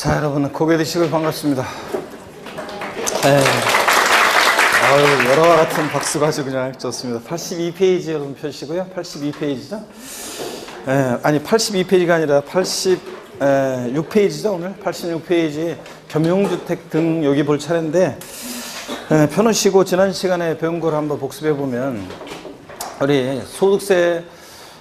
자, 여러분 고개 드시고 반갑습니다. 여러와 같은 박수가 아주 그냥 좋습니다. 82페이지 여러분 펴시고요. 82페이지죠. 아니 82페이지가 아니라 86페이지죠. 오늘 86페이지 겸용주택 등 여기 볼 차례인데 펴놓으시고 지난 시간에 배운 걸 한번 복습해 보면 우리 소득세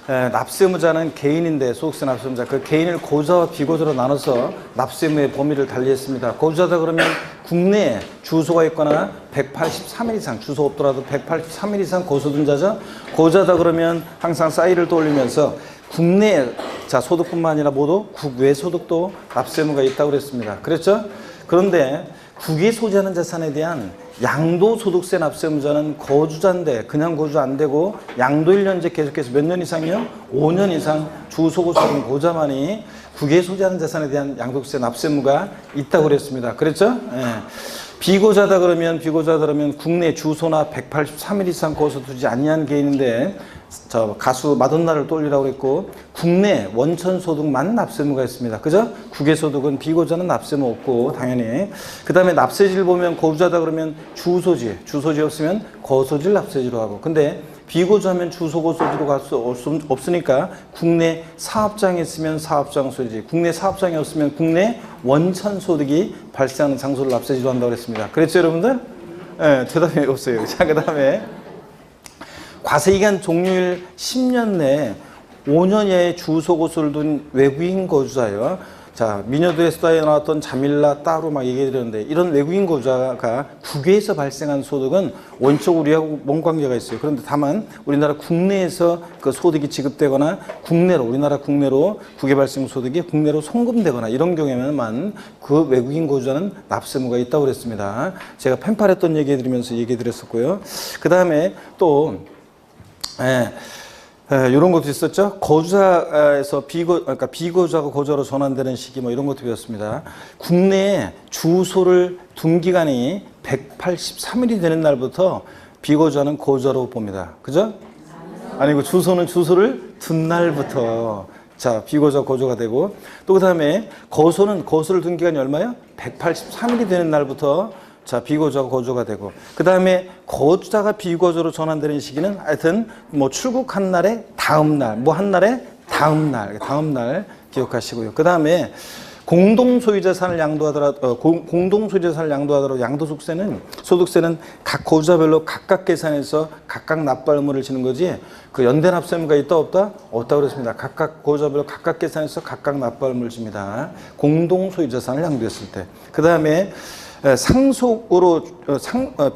납세의무자는 개인인데 소득세 납세의무자 그 개인을 고자와 비고자로 나눠서 납세의무의 범위를 달리했습니다. 고자다 그러면 국내에 주소가 있거나 183일 이상 주소 없더라도 183일 이상 고소득자죠. 고자다 그러면 항상 싸이를 떠올리면서 국내 자 소득뿐만 아니라 모두 국외 소득도 납세의무가 있다고 그랬습니다. 그랬죠? 그런데 국외 소지하는 자산에 대한 양도소득세 납세의무자는 거주자인데 그냥 거주 안 되고 양도 1년제 계속해서 몇 년 이상이요? 5년 이상 주소고소득 고자만이 국외 소지하는 자산에 대한 양도소득세 납세의무가 있다고 그랬습니다. 그랬죠? 비고자다 그러면 국내 주소나 183일 이상 거소 두지 아니한 개인인데 저 가수 마돈나를 떠올리라고 그랬고 국내 원천 소득만 납세의무가 있습니다. 그죠? 국외 소득은 비고자는 납세의무 없고 당연히 그 다음에 납세지를 보면 거주자다 그러면 주소지 없으면 거소지를 납세지로 하고 근데 비고자면 주소 거소지로 갈 수 없으니까 국내 사업장이 있으면 사업장 소지 국내 사업장이 없으면 국내 원천 소득이 발생하는 장소를 납세지로 한다고 그랬습니다. 그랬죠 여러분들? 대답이 없어요. 자 그 다음에 과세기간 종료일 10년 내에 5년 이하의 주소고소를 둔 외국인 거주자요. 자, 미녀들의 수다에 나왔던 자밀라 따로 막 얘기해 드렸는데 이런 외국인 거주자가 국외에서 발생한 소득은 원칙적으로 우리하고 뭔 관계가 있어요. 그런데 다만 우리나라 국내에서 그 소득이 지급되거나 우리나라 국내로 국외 발생 소득이 국내로 송금되거나 이런 경우에만 그 외국인 거주자는 납세의무가 있다고 그랬습니다. 제가 펜팔했던 얘기 해드리면서 얘기해 드렸었고요. 그 다음에 또 이런 것도 있었죠. 거주자에서 그러니까 비거주자가 거주자로 전환되는 시기 뭐 이런 것도 배웠습니다. 국내에 주소를 둔 기간이 183일이 되는 날부터 비거주자는 거주자로 봅니다. 그죠? 아니고 주소를 둔 날부터 자 비거주자 거주가 되고 또 그 다음에 거소를 둔 기간이 얼마요? 183일이 되는 날부터 자, 비거주자가 거주가 되고, 그 다음에 거주자가 비거주로 전환되는 시기는 하여튼 뭐 출국한 날에 다음 날 기억하시고요. 그 다음에 공동소유자산을 양도하더라도 소득세는 각 거주자별로 각각 계산해서 각각 납부할 의무를 지는 거지 그 연대 납세의무가 있다 없다? 없다고 그랬습니다. 각각 거주자별로 각각 계산해서 각각 납부할 의무를 집니다. 공동소유자산을 양도했을 때. 그 다음에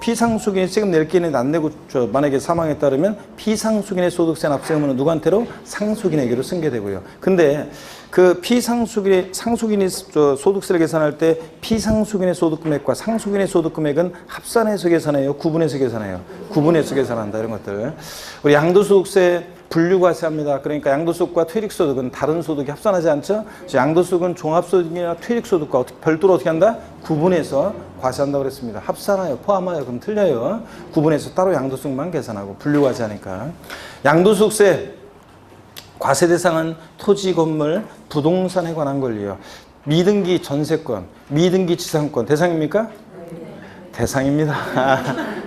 피상속인이 세금 낼 기에는 안 내고 만약에 사망에 따르면 피상속인의 소득세 납세 의무는 누구한테로? 상속인에게로 승계되고요. 근데 그 상속인이 소득세를 계산할 때 피상속인의 소득금액과 상속인의 소득금액은 합산해서 계산해요? 구분해서 계산해요? 구분해서 계산한다 이런 것들. 우리 양도소득세 분류과세합니다. 그러니까 양도소득과 퇴직소득은 다른 소득이 합산하지 않죠? 양도소득은 종합소득이나 퇴직소득과 별도로 어떻게 한다? 구분해서 과세한다고 그랬습니다. 합산하여 포함하여 그럼 틀려요. 구분해서 따로 양도소득만 계산하고 분류과세하니까. 양도소득세 과세 대상은 토지, 건물, 부동산에 관한 권리요. 미등기 전세권, 미등기 지상권 대상입니까? 대상입니다.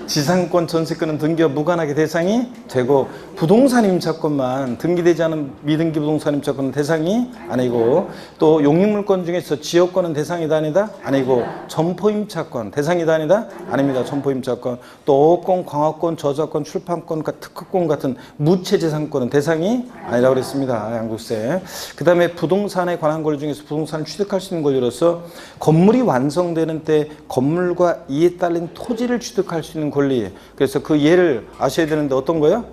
지상권, 전세권은 등기와 무관하게 대상이 되고 부동산 임차권만 등기되지 않은 미등기 부동산 임차권은 대상이 아니고 또 용익물권 중에서 지역권은 대상이다 아니다? 아니고 점포 임차권 대상이다 아니다? 아닙니다. 점포 임차권 또 어권, 광화권, 저작권, 출판권, 특허권 같은 무체재산권은 대상이 아니라고 그랬습니다. 양도세. 그 다음에 부동산에 관한 권리 중에서 부동산을 취득할 수 있는 권리로서 건물이 완성되는 때 건물과 이에 딸린 토지를 취득할 수 있는 권리. 그래서 그 예를 아셔야 되는데 어떤 거예요?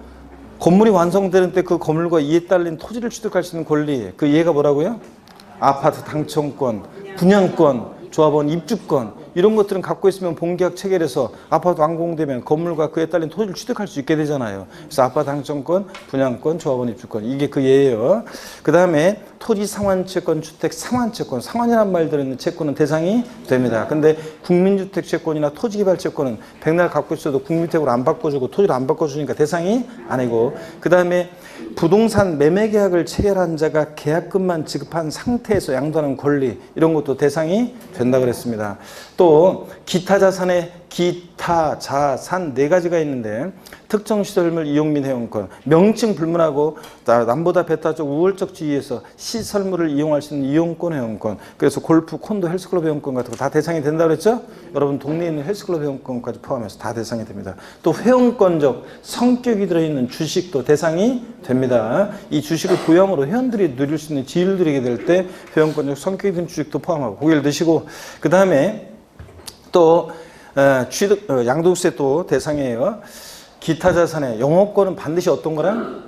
건물이 완성되는 때 그 건물과 이에 딸린 토지를 취득할 수 있는 권리. 그 예가 뭐라고요? 아파트 당첨권, 분양권, 조합원 입주권 이런 것들은 갖고 있으면 본계약 체결해서 아파트 완공되면 건물과 그에 딸린 토지를 취득할 수 있게 되잖아요. 그래서 아파트 당첨권, 분양권, 조합원 입주권 이게 그 예예요. 그 다음에 토지 상환채권, 주택 상환채권, 상환이라는 말 들어있는 채권은 대상이 됩니다. 근데 국민주택 채권이나 토지개발 채권은 백날 갖고 있어도 국민주택으로 안 바꿔주고 토지를 안 바꿔주니까 대상이 아니고, 그 다음에 부동산 매매 계약을 체결한 자가 계약금만 지급한 상태에서 양도하는 권리, 이런 것도 대상이 된다 그랬습니다. 또 기타 자산의 기타 자산 네 가지가 있는데, 특정 시설물 이용 및 회원권, 명칭 불문하고 남보다 배타적 우월적 지위에서 시설물을 이용할 수 있는 이용권 회원권, 그래서 골프, 콘도, 헬스클럽 회원권 같은 거 다 대상이 된다 그랬죠? 여러분 동네에 있는 헬스클럽 회원권까지 포함해서 다 대상이 됩니다. 또 회원권적 성격이 들어있는 주식도 대상이 됩니다. 이 주식을 보유함으로 회원들이 누릴 수 있는 지위를 누리게 될 때 회원권적 성격이 든 주식도 포함하고 고개를 드시고, 그 다음에 또 취득 양도세 또 대상이에요. 기타 자산의 영업권은 반드시 어떤 거랑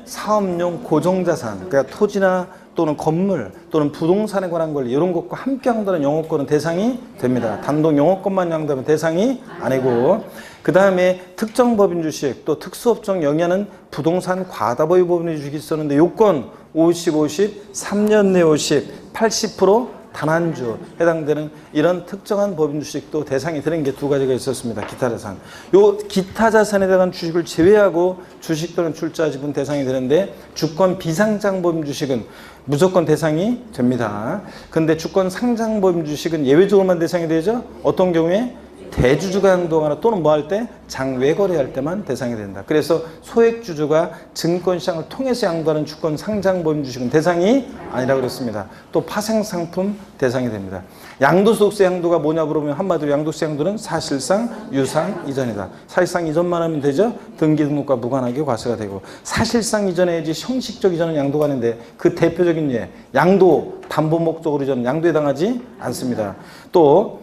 사업용 고정자산, 그러니까 토지나 또는 건물 또는 부동산에 관한 권리 이런 것과 함께 양도하는 영업권은 대상이 됩니다. 단독 영업권만 양도하면 대상이 아니고, 그 다음에 특정 법인 주식 또 특수업종 영위하는 부동산 과다보유 법인 주식이 있었는데 요건 50, 50, 3년 내 50, 80% 단한주 해당되는 이런 특정한 법인 주식도 대상이 되는 게 두 가지가 있었습니다. 기타 자산. 요 기타 자산에 대한 주식을 제외하고 주식 또는 출자 지분 대상이 되는데, 주권 비상장 법인 주식은 무조건 대상이 됩니다. 근데 주권 상장 법인 주식은 예외적으로만 대상이 되죠. 어떤 경우에 대주주가 양도하거나 또는 뭐 할 때 장외거래할 때만 대상이 된다. 그래서 소액주주가 증권시장을 통해서 양도하는 주권 상장 법인 주식은 대상이 아니라고 그랬습니다. 또 파생상품 대상이 됩니다. 양도소득세 양도가 뭐냐 물어보면 한마디로 양도세 양도는 사실상 유상 이전이다. 사실상 이전만 하면 되죠. 등기 등록과 무관하게 과세가 되고, 사실상 이전해야지 형식적 이전은 양도가 아닌데 그 대표적인 예 양도 담보 목적으로 이전은 양도에 해당하지 않습니다. 또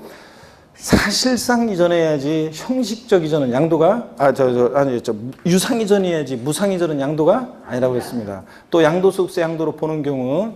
사실상 이전해야지 형식적 이전은 양도가 유상 이전해야지 무상 이전은 양도가 아니라고 했습니다. 또 양도소득세 양도로 보는 경우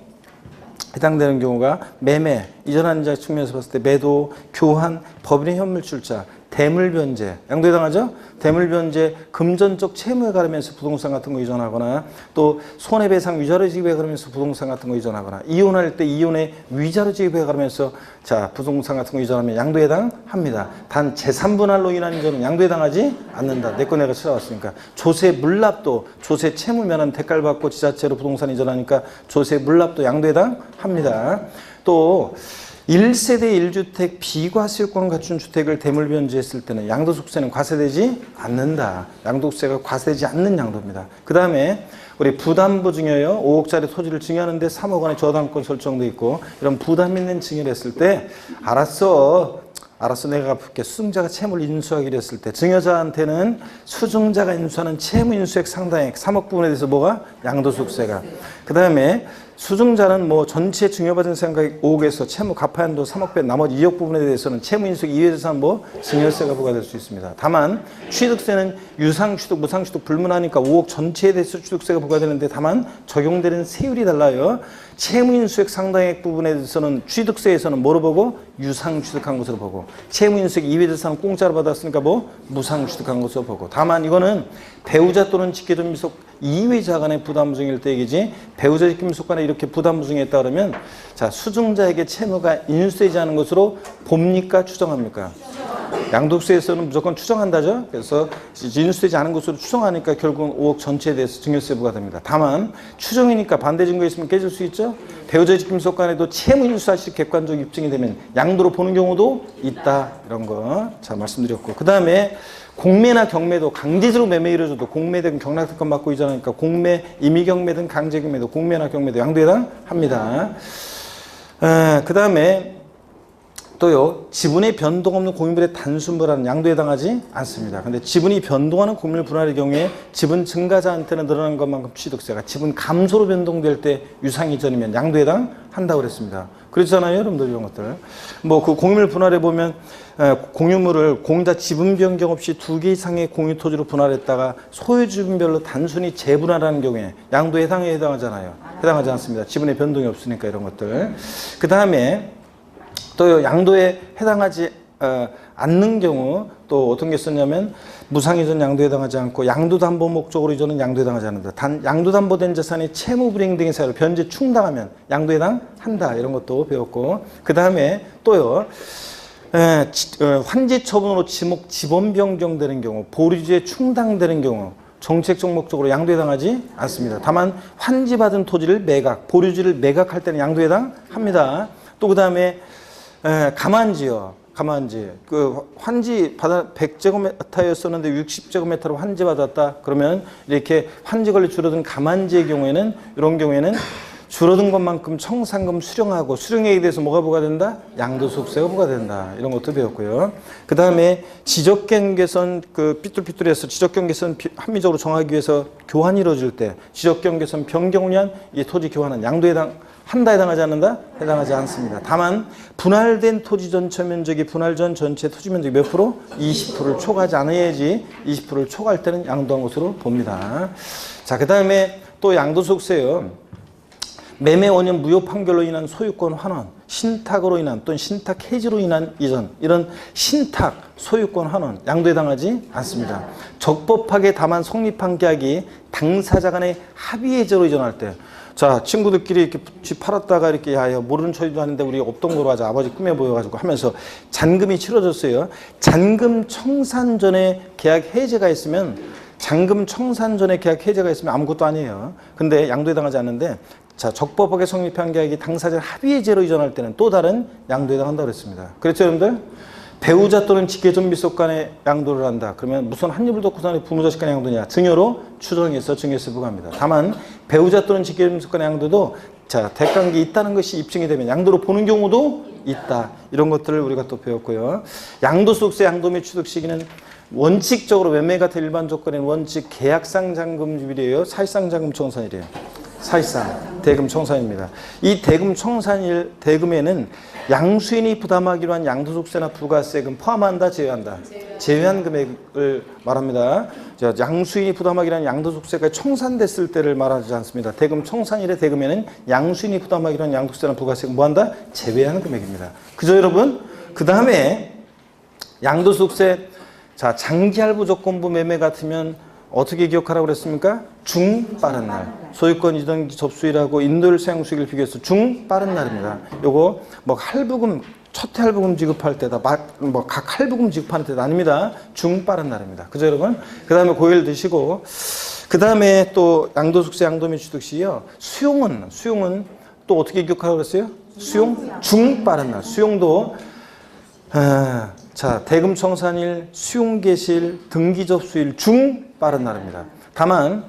해당되는 경우가 매매, 이전한 자 측면에서 봤을 때 매도, 교환, 법인의 현물 출자, 대물변제, 양도에 해당하죠? 대물변제, 금전적 채무에 가르면서 부동산 같은 거 이전하거나, 또 손해배상 위자료 지급에 가르면서 부동산 같은 거 이전하거나, 이혼할 때 이혼의 위자료 지급에 가르면서 자 부동산 같은 거 이전하면 양도에 해당합니다. 단 재산분할로 인한 이전은 양도에 해당하지 않는다. 내 거 내가 치러왔으니까. 조세 물납도, 조세 채무 면한 대가를 받고 지자체로 부동산 이전하니까 조세 물납도 양도에 해당합니다. 또 1세대 1주택 비과세요건을 갖춘 주택을 대물변제했을 때는 양도소득세는 과세되지 않는다. 양도세가 과세되지 않는 양도입니다. 그 다음에 우리 부담부 증여요. 5억짜리 토지를 증여하는데 3억 원의 저당권 설정돼 있고, 이런 부담 있는 증여를 했을 때 알았어 내가 갚을게. 수증자가 채무를 인수하기로 했을 때 증여자한테는 수증자가 인수하는 채무 인수액 상당액 3억 부분에 대해서 뭐가? 양도소득세가. 그 다음에 수증자는 뭐 전체 증여받은 생각이 5억에서 채무 갚아야 한도 3억 빼 나머지 2억 부분에 대해서는 채무 인수액 이외 재산 뭐 증여세가 부과될 수 있습니다. 다만 취득세는 유상취득, 무상취득 불문하니까 5억 전체에 대해서 취득세가 부과되는데, 다만 적용되는 세율이 달라요. 채무 인수액 상당액 부분에 대해서는 취득세에서는 뭐로 보고? 유상취득한 것으로 보고, 채무 인수액 이외 재산은 공짜로 받았으니까 뭐 무상취득한 것으로 보고. 다만 이거는 배우자 또는 직계존미속 이외자 간의 부담부증일 때 얘기지, 배우자 직계존미속 간에 이렇게 부담부증했다 그러면 자 수증자에게 채무가 인수되지 않은 것으로 봅니까 추정합니까? 양도세에서는 무조건 추정한다죠. 그래서 인수되지 않은 것으로 추정하니까 결국은 5억 전체에 대해서 증여세 부과됩니다. 다만 추정이니까 반대 증거 있으면 깨질 수 있죠. 배우자 직계존미속 간에도 채무 인수 사실이 객관적 입증이 되면 양도로 보는 경우도 있다. 이런 거 자 말씀드렸고, 그 다음에 공매나 경매도 강제적으로 매매 이루어져도 공매든 경락특권 받고 이전하니까 공매, 임의경매든 강제경매도 공매나 경매도 양도에 해당합니다. 그 다음에 또요, 지분의 변동 없는 공유물의 단순분할은 양도에 해당하지 않습니다. 근데 지분이 변동하는 공유물 분할의 경우에 지분 증가자한테는 늘어난 것만큼 취득세가, 지분 감소로 변동될 때 유상이전이면 양도에 해당한다고 그랬습니다. 그렇잖아요, 여러분들 이런 것들. 뭐 그 공유물 분할에 보면 공유물을 공자 지분 변경 없이 2개 이상의 공유 토지로 분할했다가 소유 지분별로 단순히 재분할하는 경우에 양도에 해당하잖아요. 해당하지 않습니다. 지분의 변동이 없으니까 이런 것들. 그 다음에 또 양도에 해당하지 않는 경우 또 어떤 게 있었냐면 무상이전 양도에 해당하지 않고 양도담보 목적으로 이전은 양도에 해당하지 않는다. 단 양도담보된 자산이 채무불이행 등의 사유로 변제 충당하면 양도에 해당한다. 이런 것도 배웠고 그 다음에 또요. 환지 처분으로 지번 변경되는 경우 보류지에 충당되는 경우 정책적 목적으로 양도에 해당하지 않습니다. 다만 환지받은 토지를 매각, 보류지를 매각할 때는 양도에 해당합니다. 또 그 다음에 가만지요. 가만지. 그 환지 받아 100제곱미터였었는데 60제곱미터로 환지 받았다. 그러면 이렇게 환지 권리 줄어든 가만지의 경우에는 이런 경우에는 줄어든 것만큼 청산금 수령하고 수령액에 대해서 뭐가 부과된다? 양도소득세가 부과된다. 이런 것도 배웠고요. 그 다음에 지적경계선 그 삐뚤삐뚤해서 지적경계선 합리적으로 정하기 위해서 교환이 이루어질 때 지적경계선 변경을 위한 이 토지 교환은 양도에 한다 해당하지 않는다? 해당하지 않습니다. 다만 분할된 토지 전체 면적이 분할 전 전체 토지 면적이 몇 프로? 20%를 초과하지 않아야지 20%를 초과할 때는 양도한 것으로 봅니다. 자, 그 다음에 또 양도소득세요. 매매 원년 무효 판결로 인한 소유권 환원, 신탁으로 인한 또는 신탁 해지로 인한 이전, 이런 신탁 소유권 환원 양도에 해당하지 않습니다. 적법하게 다만 성립한 계약이 당사자 간의 합의 해제로 이전할 때, 자 친구들끼리 이렇게 집 팔았다가 이렇게 야야 모르는 처리도 하는데 우리 없던 거로 하자, 아버지 꿈에 보여가지고 하면서 잔금이 치러졌어요. 잔금 청산 전에 계약 해제가 있으면 잔금 청산 전에 계약 해제가 있으면 아무것도 아니에요. 근데 양도에 해당하지 않는데, 자, 적법하게 성립한 계약이 당사자 합의해제로 이전할 때는 또 다른 양도에 해당한다고 그랬습니다. 그렇죠, 여러분들? 배우자 또는 직계존 미속 간에 양도를 한다. 그러면 무슨 한 입을 덮고 사는 부모 자식 간의 양도냐? 증여로 추정해서 증여세 부과합니다. 다만 배우자 또는 직계존 미속 간의 양도도 자, 대가관계 있다는 것이 입증이 되면 양도로 보는 경우도 있다. 이런 것들을 우리가 또 배웠고요. 양도소득세 양도 및 취득 시기는 원칙적으로 매매 같은 일반 조건에는 원칙 계약상 잔금일이에요. 사실상 잔금 청산일이에요. 사실상 대금 청산입니다. 이 대금 청산일 대금에는 양수인이 부담하기로 한 양도소득세나 부가세금 포함한다, 제외한다? 제외한 금액을 말합니다. 양수인이 부담하기로 한 양도소득세가 청산됐을 때를 말하지 않습니다. 대금 청산일의 대금에는 양수인이 부담하기로 한 양도소득세나 부가세금 뭐한다? 제외한 금액입니다. 그죠, 여러분? 그 다음에 양도소득세, 자, 장기할부 조건부 매매 같으면 어떻게 기억하라고 그랬습니까? 중 빠른 날. 소유권 이전 접수일하고 인도일 사용 수익을 비교해서 중 빠른 날입니다. 요거 뭐 할부금, 첫 할부금 지급할 때다, 뭐 각 할부금 지급하는 때도 아닙니다. 중 빠른 날입니다. 그죠, 여러분? 그 다음에 고일 드시고, 그 다음에 또 양도소득세 양도 및 취득 시요. 수용은 또 어떻게 기억하라고 그랬어요? 수용 중 빠른 날. 수용도 자, 대금 청산일, 수용 개시일, 등기 접수일 중 빠른 날입니다. 다만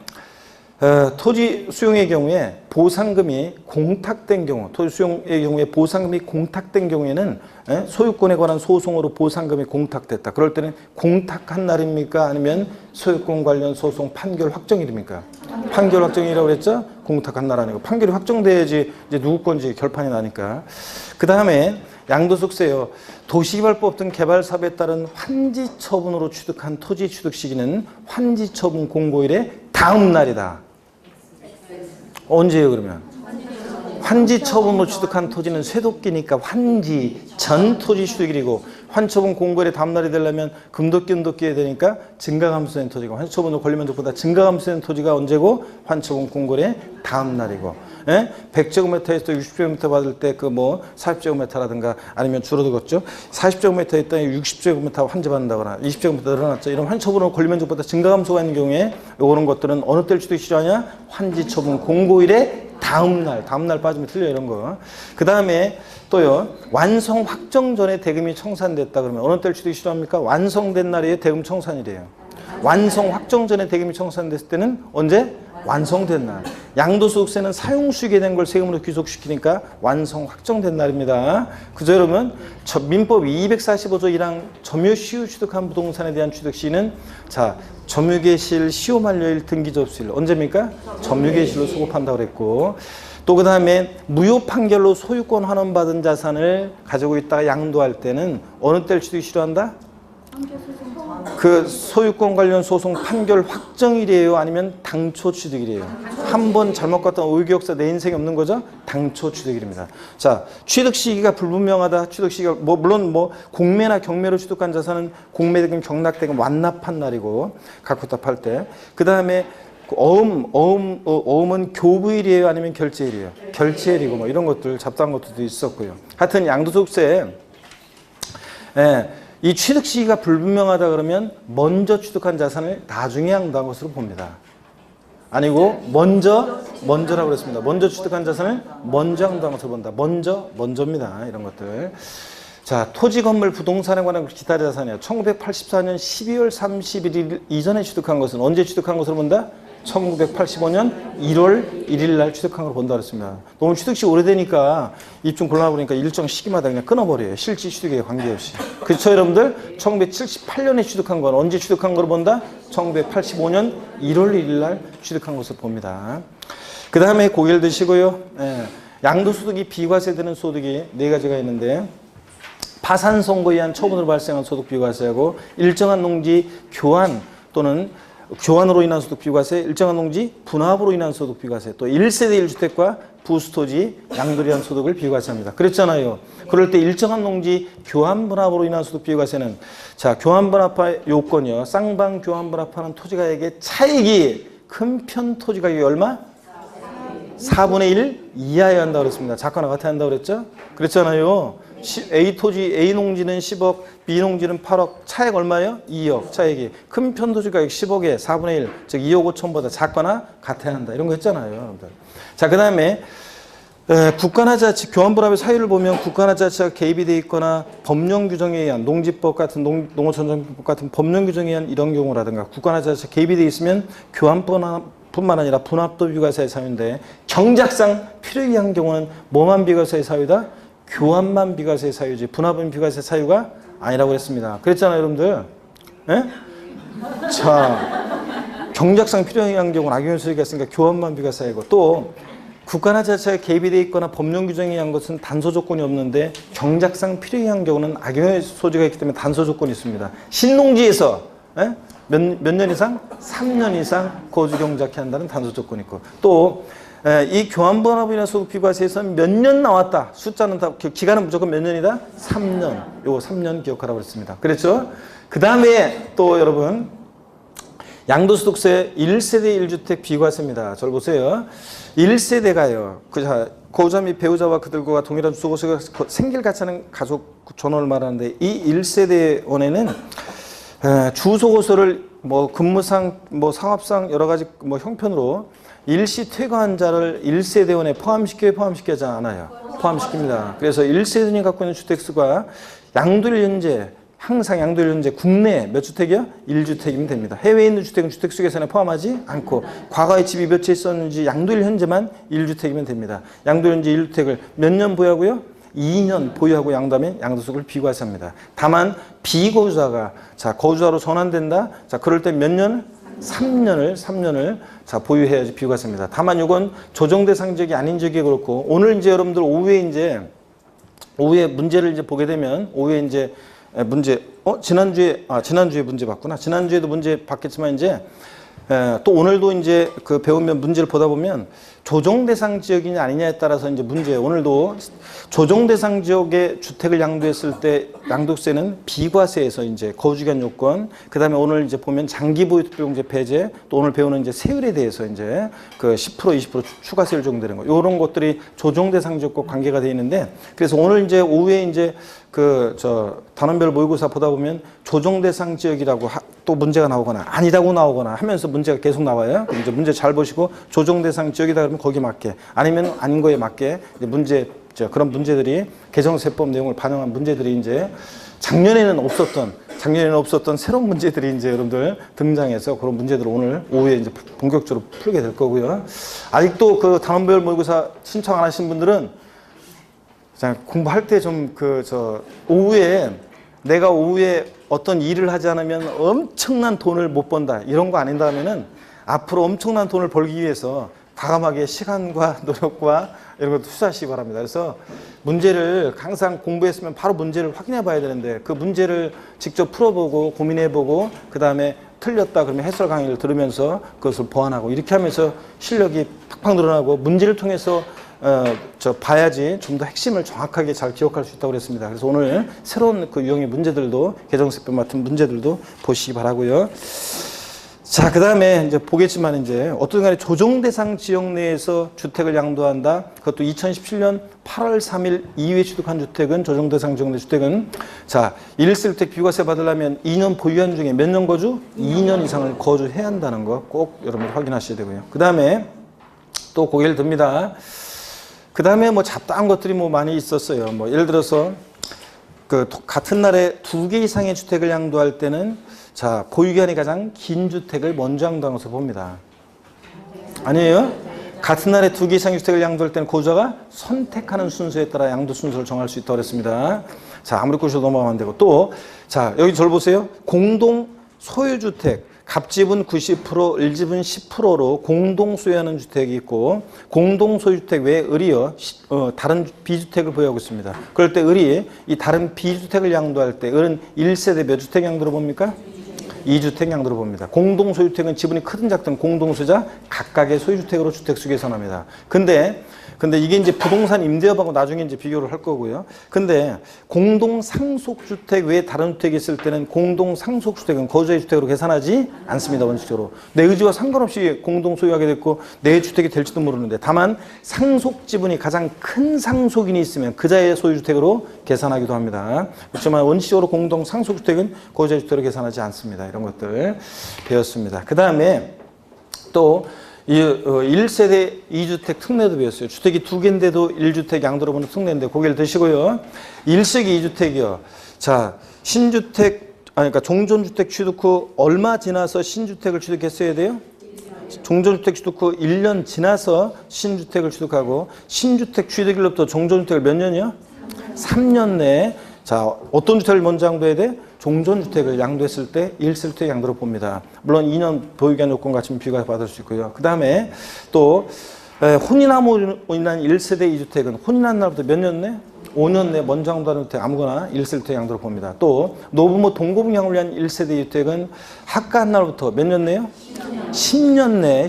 토지 수용의 경우에 보상금이 공탁된 경우, 토지 수용의 경우에 보상금이 공탁된 경우에는 소유권에 관한 소송으로 보상금이 공탁됐다. 그럴 때는 공탁한 날입니까? 아니면 소유권 관련 소송 판결 확정일입니까? 판결 확정이라고 그랬죠? 공탁한 날 아니고 판결이 확정돼야지 이제 누구 건지 결판이 나니까. 그 다음에 양도소득세요. 도시개발법 등 개발사업에 따른 환지 처분으로 취득한 토지 취득 시기는 환지 처분 공고일의 다음 날이다. 언제예요, 그러면? 환지 처분으로 취득한 토지는 쇠도끼니까 환지 전 토지 취득일이고, 환처분 공고일의 다음 날이 되려면 금도끼 은도끼 해야 되니까 증가감소된 토지가, 환처분으로 권리면적보다 증가감소된 토지가 언제고? 환처분 공고일의 다음 날이고. 100제곱미터에서 60제곱미터 받을 때 그 뭐 40제곱미터라든가 아니면 줄어들었죠. 40제곱미터 했더니 60제곱미터 환지 받는다거나 20제곱미터 늘어났죠. 이런 환처분으로 권리면적보다 증가감소가 있는 경우에 요런 것들은 어느 때를 취득 시효하냐? 환지처분 공고일의 다음 날 빠지면 틀려, 이런 거. 그 다음에 또요, 완성 확정 전에 대금이 청산됐다 그러면 어느 때를 취득이 필요합니까? 완성된 날이에요, 대금 청산일이에요. 완성 확정 전에 대금이 청산됐을 때는 언제? 완성된 날. 양도소득세는 사용수익에 된 걸 세금으로 귀속시키니까 완성 확정된 날입니다. 그죠, 여러분? 민법 245조 1항 점유시효 취득한 부동산에 대한 취득시는 자, 점유개시일, 시효 만료일, 등기 접수일 언제입니까? 점유개시일로 소급한다고 그랬고, 또 그 다음에 무효 판결로 소유권 환원받은 자산을 가지고 있다가 양도할 때는 어느 때를 취득이 실효한다? 그 소유권 관련 소송 판결 확정일이에요? 아니면 당초 취득일이에요? 한 번 잘못 갔던 의기억사 내 인생에 없는 거죠? 당초 취득일입니다. 자, 취득 시기가 불분명하다. 취득 시기가 물론 공매나 경매로 취득한 자산은 공매대금 경락대금 완납한 날이고 갖고 답할 때. 그 다음에 어음은 교부일이에요? 아니면 결제일이에요? 결제일이고 이런 것들 잡다한 것들도 있었고요. 하여튼 양도소득세 이 취득 시기가 불분명하다 그러면 먼저 취득한 자산을 나중에 양도한 것으로 봅니다. 아니고 먼저라고 그랬습니다. 먼저 취득한 자산을 먼저 양도한 것으로 본다. 먼저입니다. 이런 것들. 자, 토지, 건물, 부동산에 관한 기타 자산이요. 1984년 12월 31일 이전에 취득한 것은 언제 취득한 것으로 본다? 1985년 1월 1일 날 취득한 걸 본다 그랬습니다. 너무 취득시 오래되니까 입좀 곤란하니까 일정 시기마다 그냥 끊어버려요. 실질 취득에 관계없이. 그렇죠, 여러분들? 1978년에 취득한 건 언제 취득한 걸 본다? 1985년 1월 1일 날 취득한 것을 봅니다. 그 다음에 고개를 드시고요. 양도소득이 비과세되는 소득이 네 가지가 있는데 파산 선고에 의한 처분으로 발생한 소득 비과세하고 일정한 농지 교환 또는 교환으로 인한 소득 비과세, 일정한 농지 분합으로 인한 소득 비과세, 또 1세대 1주택과 부수토지 양도를 한 소득을 비과세합니다. 그랬잖아요. 그럴 때 일정한 농지 교환 분합으로 인한 소득 비과세는 자, 교환 분합의 요건이요. 쌍방 교환 분합하는 토지가액의 차익이 큰 편 토지 가격이 얼마? 4분의 1 이하여야 한다고 그랬습니다. 작가나 같아야 한다고 그랬죠? 그랬잖아요. A 토지, A 농지는 10억, B 농지는 8억, 차액 얼마예요? 2억, 차액이. 큰 편 토지 가격 10억에 4분의 1, 즉 2억 5천보다 작거나 같아야 한다. 이런 거 했잖아요, 여러분들. 자, 그 다음에 국가나 자치, 교환분합의 사유를 보면 국가나 자치가 개입이 돼 있거나 법령 규정에 의한 농지법 같은 농어촌정법 같은 법령 규정에 의한 이런 경우라든가 국가나 자치가 개입이 돼 있으면 교환뿐만 아니라 분합도 비과세의 사유인데 정작상 필요이한 경우는 뭐만 비과세의 사유다? 교환만 비과세의 사유지 분합은 비과세 사유가 아니라고 했습니다. 그랬잖아요, 여러분들. 예? 자, 경작상 필요한 경우는 악용의 소지가 있으니까 교환만 비과세이고 또 국가나 자치가 개입이 돼 있거나 법령 규정에 의한 것은 단서 조건이 없는데 경작상 필요한 경우는 악용의 소지가 있기 때문에 단서 조건이 있습니다. 신농지에서 몇 년 이상? 3년 이상 거주 경작해야 한다는 단서 조건이 있고 또 이 교환분합이나 소득 비과세에서 몇 년 나왔다. 숫자는 다 기간은 무조건 몇 년이다? 3년. 요거 3년 기억하라고 했습니다. 그랬죠? 그 다음에 또 여러분 양도소득세 1세대 1주택 비과세입니다. 저를 보세요. 1세대가요. 고자 및 배우자와 그들과 동일한 주소고서가 생길 같지 않은 가족 전원을 말하는데 이 1세대원에는 주소고서를 근무상 상업상 여러 가지 형편으로 일시 퇴거한 자를 1세대원에 포함시키지 않아요. 포함시킵니다. 그래서 1세대원이 갖고 있는 주택수가 양도일 현재 항상 양도일 현재 국내 몇 주택이요? 1주택이면 됩니다. 해외에 있는 주택은 주택수 계산에 포함하지 않고 과거에 집이 몇 채 있었는지 양도일 현재만 1주택이면 됩니다. 양도일 현재 1주택을 몇 년 보유하고요? 2년 보유하고 양도하면 양도소득을 비과세합니다. 다만 비거주자가 거주자로 전환된다. 자, 그럴 때 몇 년? 3년을 보유해야지 비과세입니다. 다만 이건 조정 대상 지역이 아닌 지역이 그렇고 오늘 이제 여러분들 오후에 문제를 이제 보게 되면 오후에 이제 문제 지난주에 문제 봤구나. 지난주에도 문제 봤겠지만 이제 또 오늘도 이제 배우면 문제를 보다 보면 조정 대상 지역이냐 아니냐에 따라서 이제 오늘도 조정 대상 지역에 주택을 양도했을 때 양도세는 비과세에서 이제 거주기간 요건, 그다음에 오늘 이제 보면 장기 보유 투표용지 폐쇄, 또 오늘 배우는 이제 세율에 대해서 이제 10% 20% 추가 세율 적용되는 거. 이런 것들이 조정 대상 지역과 관계가 되어 있는데 그래서 오늘 이제 오후에 이제 단원별 모의고사 보다 보면 조정 대상 지역이라고 또 문제가 나오거나 아니라고 나오거나 하면서 문제가 계속 나와요. 그럼 이제 문제 잘 보시고 조정 대상 지역이다 그러면 거기 맞게 아니면 아닌 거에 맞게 이제 그런 문제들이 개정세법 내용을 반영한 문제들이 이제 작년에는 없었던 새로운 문제들이 이제 여러분들 등장해서 그런 문제들을 오늘 오후에 이제 본격적으로 풀게 될 거고요. 아직도 단원별 모의고사 신청 안 하신 분들은 공부할 때 좀 오후에 내가 오후에 어떤 일을 하지 않으면 엄청난 돈을 못 번다 이런 거 아닌다면은 앞으로 엄청난 돈을 벌기 위해서 과감하게 시간과 노력과 이런 것도 투자하시기 바랍니다. 그래서 문제를 항상 공부했으면 바로 문제를 확인해 봐야 되는데 그 문제를 직접 풀어보고 고민해보고 그 다음에 틀렸다 그러면 해설 강의를 들으면서 그것을 보완하고 이렇게 하면서 실력이 팍팍 늘어나고 문제를 통해서 봐야지 좀 더 핵심을 정확하게 잘 기억할 수 있다고 그랬습니다. 그래서 오늘 새로운 그 유형의 문제들도 개정세법 같은 문제들도 보시기 바라고요. 자, 그 다음에 이제 보겠지만 이제 어떤 간에 조정 대상 지역 내에서 주택을 양도한다. 그것도 2017년 8월 3일 이후에 취득한 주택은 조정 대상 지역 내 주택은 자, 1세주택 비과세 받으려면 2년 보유한 중에 몇 년 거주? 2년 이상을 거주해야 한다는 거 꼭 여러분들 확인하셔야 되고요. 그 다음에 또 고개를 듭니다. 그 다음에 뭐 잡다한 것들이 뭐 많이 있었어요. 뭐 예를 들어서 그 같은 날에 2개 이상의 주택을 양도할 때는 자, 보유기간이 가장 긴 주택을 먼저 양도하는 것을 봅니다. 아니에요? 같은 날에 2개 이상의 주택을 양도할 때는 고주자가 선택하는 순서에 따라 양도 순서를 정할 수 있다고 그랬습니다. 자, 아무리 꼬셔도 넘어가면 안 되고 또 자, 여기 절 보세요. 공동 소유주택 갑집은 90%, 을집은 10%로 공동 소유하는 주택이 있고 공동 소유주택 외에 을이요 다른 비주택을 보유하고 있습니다. 그럴 때 을이 이 다른 비주택을 양도할 때 을은 1세대 몇 주택 양도로 봅니까? 2주택 양도로 봅니다. 공동 소유주택은 지분이 크든 작든 공동 소유자 각각의 소유주택으로 주택수 계산합니다. 근데 이게 이제 부동산 임대업하고 나중에 이제 비교를 할 거고요. 근데 공동 상속주택 외에 다른 주택이 있을 때는 공동 상속주택은 거주의 주택으로 계산하지 않습니다. 원칙적으로. 내 의지와 상관없이 공동 소유하게 됐고 내 주택이 될지도 모르는데 다만 상속 지분이 가장 큰 상속인이 있으면 그자의 소유주택으로 계산하기도 합니다. 그렇지만 원칙적으로 공동 상속주택은 거주의 주택으로 계산하지 않습니다. 이런 것들 배웠습니다. 그 다음에 또 1세대 2주택 특례도 배웠어요. 주택이 2개인데도 1주택 양도로 보는 특례인데 고개를 드시고요. 1세기 2주택이요. 자, 그러니까 종전주택 취득 후 얼마 지나서 신주택을 취득했어야 돼요? 종전주택 취득 후 1년 지나서 신주택을 취득하고 신주택 취득일로부터 종전주택을 몇 년이요? 3년 내에 자, 어떤 주택을 먼저 양도해야 돼? 종전주택을 양도했을 때 1세주택 양도로 봅니다. 물론 2년 보유기한 요건 같으면 비과세 받을 수 있고요. 그 다음에 또 혼인함으로 인한 1세대 2주택은 혼인한 날부터 몇 년 내? 5년 내 먼저 양도하는 주택 아무거나 1세주택 양도로 봅니다. 또 노부모 동거분양을 위한 1세대 2주택은 합가한 날부터 몇 년 내요? 10년 내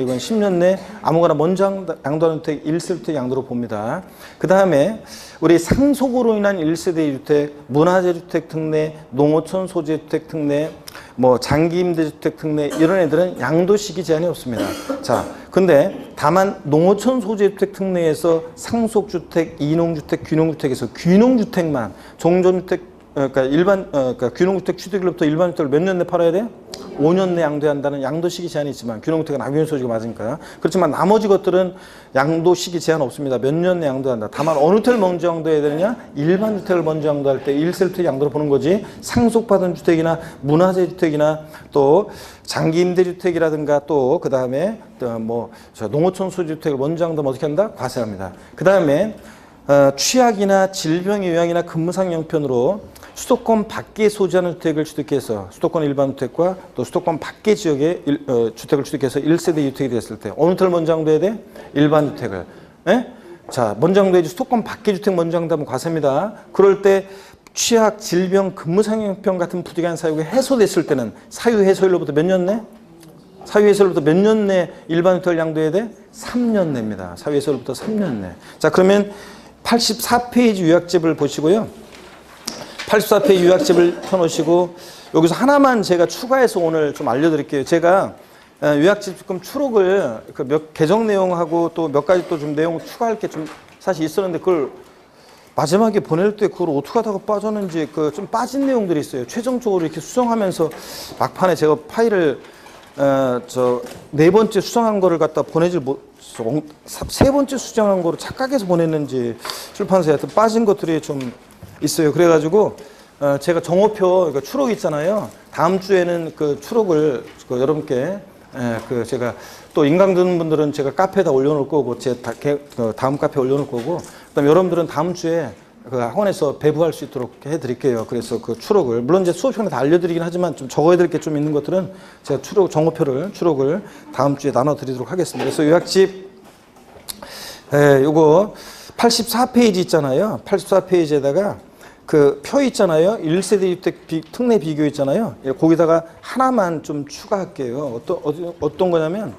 이건 10년 내 아무거나 먼저 양도하는 주택 1세주택 양도로 봅니다. 그 다음에 우리 상속으로 인한 1세대 2주택, 문화재 주택 특례, 농어촌 소재 주택 특례, 뭐 장기 임대 주택 특례 이런 애들은 양도 시기 제한이 없습니다. 자, 근데 다만 농어촌 소재 주택 특례에서 상속주택, 이농주택, 귀농주택에서 귀농주택만 종전주택 그러니까 귀농주택 취득일로부터 일반주택을 몇 년 내 팔아야 돼? 5년 내 양도해야 한다는 양도 시기 제한이 있지만 귀농주택은 악유인 소지가 맞으니까요. 그렇지만 나머지 것들은 양도 시기 제한 없습니다. 몇 년 내 양도한다. 다만 어느 주택을 먼저 양도해야 되느냐? 일반 주택을 먼저 양도할 때 1세주택 양도로 보는 거지 상속받은 주택이나 문화재 주택이나 또 장기 임대주택이라든가 또 그 다음에 뭐 농어촌 소유주택을 먼저 양도하면 어떻게 한다? 과세합니다. 그 다음에 취약이나 질병의 요양이나 근무상 형편으로 수도권 밖에 소지하는 주택을 취득해서 수도권 일반 주택과 또 수도권 밖의 지역에 주택을 취득해서 1세대 2주택이 됐을 때 어느 주택을 먼저 양도해야 돼? 일반 주택을. 자, 먼저 양도해야지 수도권 밖의 주택 먼저 양도하면 과세입니다. 그럴 때 취약, 질병, 근무상 형편 같은 부득이한 사유가 해소됐을 때는 사유 해소일로부터 몇 년 내? 사유 해소일로부터 몇 년 내 일반 주택을 양도해야 돼? 3년 내입니다. 사유 해소일로부터 3년 내. 자, 그러면 84페이지 요약집을 보시고요. 84페이지 요약집을 펴놓으시고 여기서 하나만 제가 추가해서 오늘 좀 알려드릴게요. 제가 요약집 조금 추록을 몇 개정 내용하고 또 몇 가지 또 좀 내용 추가할 게 좀 사실 있었는데 그걸 마지막에 보낼 때 그걸 어떻게 하다가 빠졌는지 그 좀 빠진 내용들이 있어요. 최종적으로 이렇게 수정하면서 막판에 제가 파일을 네 번째 수정한 거를 갖다 보내질 못 세 번째 수정한 거로 착각해서 보냈는지 출판사에 하여튼 빠진 것들이 좀 있어요. 그래가지고 제가 정오표 그러니까 추록 있잖아요. 다음 주에는 그 추록을 여러분께 제가 또 인강 듣는 분들은 제가 카페에다 올려놓을 거고 제 다음 카페에 올려놓을 거고 그다음 여러분들은 다음 주에 그 학원에서 배부할 수 있도록 해드릴게요. 그래서 그 추록을 물론 이제 수업 시간에 다 알려드리긴 하지만 좀 적어야 될 게 좀 있는 것들은 제가 추록을 다음 주에 나눠드리도록 하겠습니다. 그래서 요약집 요거 84페이지 있잖아요. 84페이지에다가 그 표 있잖아요. 1세대 주택 특례 비교 있잖아요. 거기다가 하나만 좀 추가할게요. 어떤 거냐면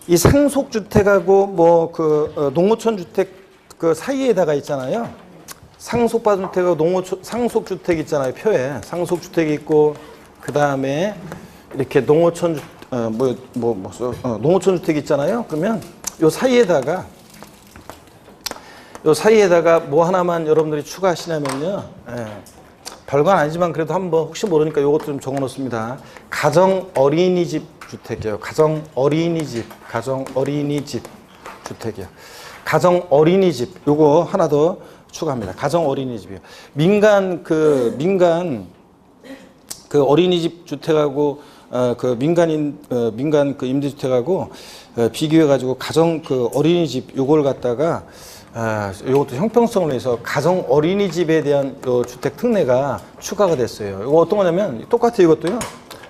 이 상속주택하고 뭐 그 농어촌 주택 그 사이에다가 있잖아요. 상속받은 주택하고 상속주택 있잖아요. 표에 상속주택이 있고 그 다음에 이렇게 농어촌 농어촌 주택 있잖아요. 그러면 요 사이에다가 뭐 하나만 여러분들이 추가하시냐면요. 별건 아니지만 그래도 한번 혹시 모르니까 요것도 좀 적어 놓습니다. 가정 어린이집 주택이요. 가정 어린이집 주택이요. 가정 어린이집 요거 하나 더 추가합니다. 가정 어린이집이요. 민간 그 어린이집 주택하고 민간 그 임대주택하고 비교해 가지고 가정 그 어린이집 요걸 갖다가 이것도 형평성을 위해서 가정 어린이집에 대한 요 주택 특례가 추가가 됐어요. 이거 어떤 거냐면 똑같아요. 이것도요.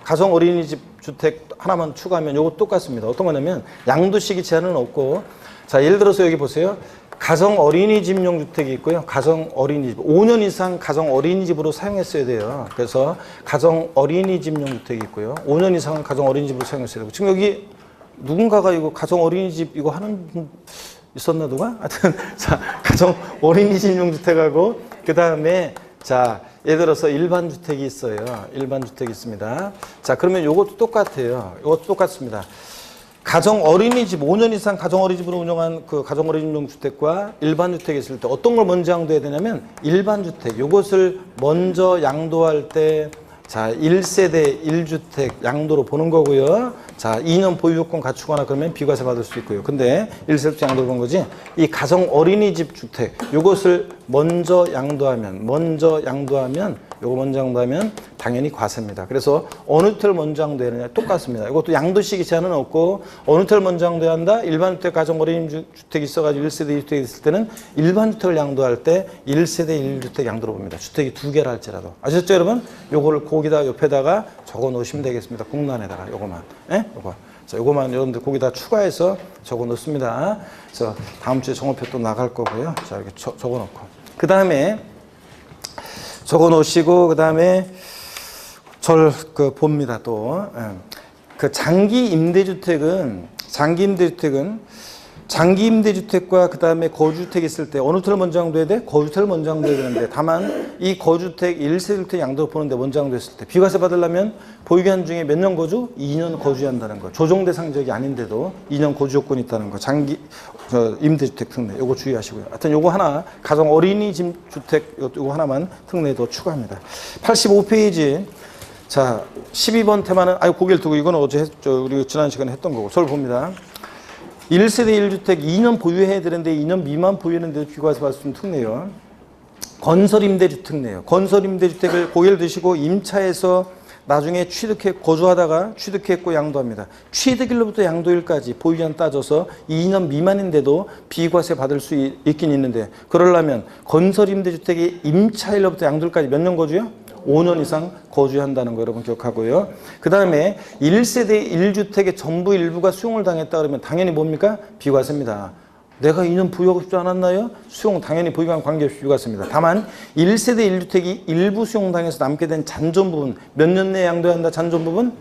가정 어린이집 주택 하나만 추가하면 이거 똑같습니다. 어떤 거냐면 양도시기 제한은 없고 자 예를 들어서 여기 보세요. 가정 어린이집용 주택이 있고요. 가정 어린이집 5년 이상 가정 어린이집으로 사용했어야 돼요. 그래서 가정 어린이집용 주택이 있고요. 5년 이상은 가정 어린이집으로 사용했어야 되고 지금 여기 누군가가 이거 가정 어린이집 이거 하는 분 있었나 누가? 하여튼 자 가정 어린이집용 주택하고 그 다음에 자 예를 들어서 일반 주택이 있어요. 일반 주택이 있습니다. 자 그러면 이것도 똑같아요. 이것도 똑같습니다. 가정 어린이집 5년 이상 가정 어린이집으로 운영한 그 가정 어린이집용 주택과 일반 주택이 있을 때 어떤 걸 먼저 양도해야 되냐면 일반 주택 이것을 먼저 양도할 때 자 1세대 1주택 양도로 보는 거고요. 자 2년 보유 요건 갖추거나 그러면 비과세 받을 수 있고요. 근데 1세대 양도로 본 거지. 이 가정 어린이집 주택 요것을 먼저 양도하면 당연히 과세입니다. 그래서 어느 주택을 먼저 양도해야 되냐 똑같습니다. 이것도 양도시기 제한은 없고 어느 주택을 먼저 양도해야 한다. 일반 주택 가정 어린이집 주택이 있어가지고 1세대 2주택이 있을 때는 일반 주택을 양도할 때 1세대 1주택 양도로 봅니다. 주택이 두 개라 할지라도. 아셨죠 여러분? 요거를 거기다 옆에다가 적어 놓으시면 되겠습니다. 국란에다가 요거만. 요거. 자, 요거만 여러분들 거기다 추가해서 적어 놓습니다. 그래서 다음 주에 정오표 또 나갈 거고요. 자, 이렇게 적어 놓고. 그 다음에 적어 놓으시고, 그 다음에 봅니다, 또. 그 장기 임대주택은 장기 임대주택과 그 다음에 거주주택이 있을 때 어느 주택을 먼저 양도해야 돼? 거주주택을 먼저 양도해야 되는데 다만 이 거주주택 1세대주택 양도를 보는데 먼저 양도했을 때 비과세 받으려면 보유기한 중에 몇 년 거주? 2년 거주해야 한다는 거. 조정 대상 지역이 아닌데도 2년 거주 요건이 있다는 거. 장기 임대주택 특례 요거 주의하시고요. 하여튼 요거 하나 가정 어린이집 주택 요거 하나만 특례 더 추가합니다. 85페이지 자 12번 테마는 고개를 두고 이건 어제 우리 지난 시간에 했던 거고 저를 봅니다. 1세대 1주택 2년 보유해야 되는데 2년 미만 보유했는데도 비과세 받을 수 있는 특례요. 건설임대주택 특례요. 건설임대주택을 고개를 드시고 임차해서 나중에 거주하다가 취득했고 양도합니다. 취득일로부터 양도일까지 보유기한 따져서 2년 미만인데도 비과세 받을 수 있긴 있는데 그러려면 건설임대주택이 임차일로부터 양도일까지 몇 년 거주요? 5년 이상 거주한다는 거 여러분 기억하고요. 그 다음에 1세대 1주택의 전부 일부가 수용을 당했다 그러면 당연히 뭡니까? 비과세입니다. 내가 2년 보유하고 싶지 않았나요? 수용 당연히 보유관 관계없이 비과세입니다. 다만 1세대 1주택이 일부 수용당해서 남게 된 잔존 부분 몇 년 내에 양도해야 한다? 잔존 부분?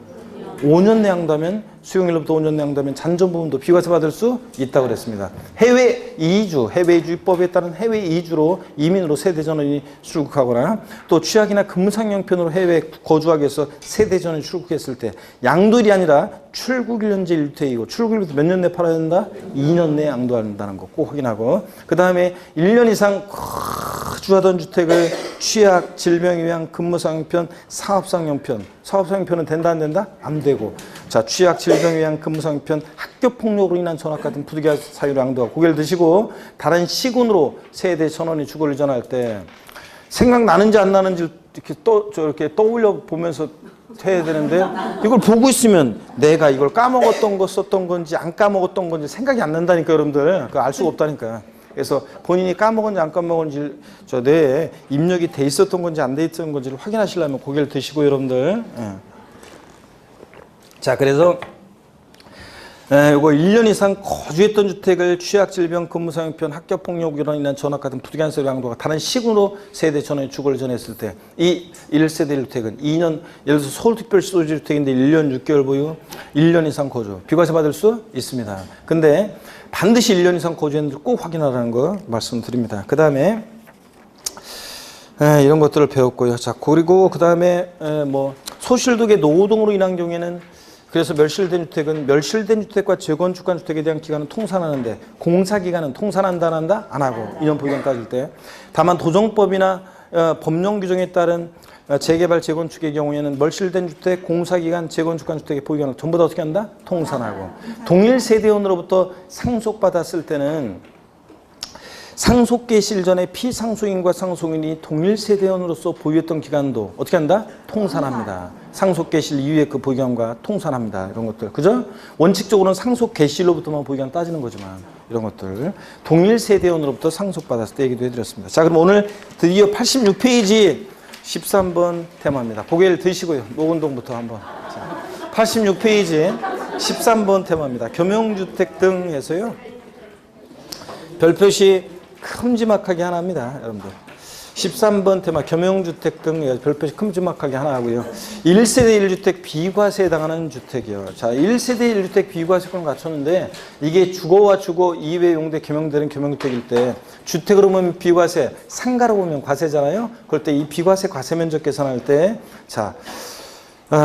5년 내에 양도하면 수용일로부터 5년 내에 양도하면 잔존 부분도 비과세 받을 수 있다고 그랬습니다. 해외 이주 입법에 따른 해외 이주로 이민으로 세대 전원이 출국하거나 또 취약이나 근무상 형편으로 해외에 거주하기 위해서 세대 전원이 출국했을 때 양도일이 아니라 출국일 현재 1주택이고 출국일부터 몇 년 내에 팔아야 된다? 2년 내에 양도한다는 거 꼭 확인하고 그 다음에 1년 이상 거주하던 주택을 취약, 질병에 의한 근무상 형편, 사업상 형편 사업상 형편은 된다 안 된다? 안 되고 자 취약, 질병에 의한 근무상 형편, 학교폭력으로 인한 전학 같은 부득이한 사유로 양도하고 고개를 드시고 다른 시군으로 세대 전원이 주거를 이전할 때 생각나는지 안 나는지 이렇게 떠올려 보면서 해야 되는데 이걸 보고 있으면 내가 이걸 까먹었던 거 썼던 건지 안 까먹었던 건지 생각이 안 난다니까 여러분들 그거 알 수가 없다니까 그래서 본인이 까먹은지 안 까먹은지 저 뇌에 입력이 돼 있었던 건지 안 돼 있었던 건지를 확인하시려면 고개를 드시고 여러분들. 예. 자, 그래서 요거 1년 이상 거주했던 주택을 취약, 질병, 근무상해편, 학교폭력으로 인한 전학 같은 부득이한 양도가 다른 식으로 세대 전원이 주거를 전했을 때 이 1세대 1주택은 2년, 예를 들어서 서울특별시 소유주택인데 1년 6개월 보유, 1년 이상 거주, 비과세 받을 수 있습니다. 근데 반드시 1년 이상 거주했는지 꼭 확인하라는 거 말씀드립니다. 그 다음에 이런 것들을 배웠고요. 자, 그리고 그 다음에 뭐 소실독의 노동으로 인한 경우에는 그래서 멸실된 주택은 멸실된 주택과 재건축한 주택에 대한 기간은 통산하는데 공사 기간은 통산한다 안 한다? 안 하고 2년 보유기간 따질 때 다만 도정법이나 법령 규정에 따른 재개발 재건축의 경우에는 멸실된 주택, 공사 기간, 재건축한 주택의 보유기간을 전부 다 어떻게 한다? 통산하고 동일 세대원으로부터 상속받았을 때는 상속개실 전에 피상속인과 상속인이 동일 세대원으로서 보유했던 기간도 어떻게 한다? 통산합니다. 상속개실 이후에 그 보유기간과 통산합니다. 이런 것들. 그죠? 원칙적으로는 상속개실로부터만 보유기간 따지는 거지만 이런 것들. 동일 세대원으로부터 상속받았을 때 얘기도 해드렸습니다. 자, 그럼 오늘 드디어 86페이지 13번 테마입니다. 고개를 드시고요. 노은동부터 한번. 자, 86페이지 13번 테마입니다. 겸용주택 등 해서요. 별표시 큼지막하게 하나 합니다. 여러분들 13번 테마 겸용주택 등 별표시 큼지막하게 하나 하고요. 1세대 1주택 비과세에 해당하는 주택이요. 자, 1세대 1주택 비과세권을 갖췄는데 이게 주거와 주거 이외 용도에 겸용되는 겸용주택일 때 주택으로 보면 비과세, 상가로 보면 과세잖아요. 그럴 때 이 비과세 과세 면적 계산할 때 자,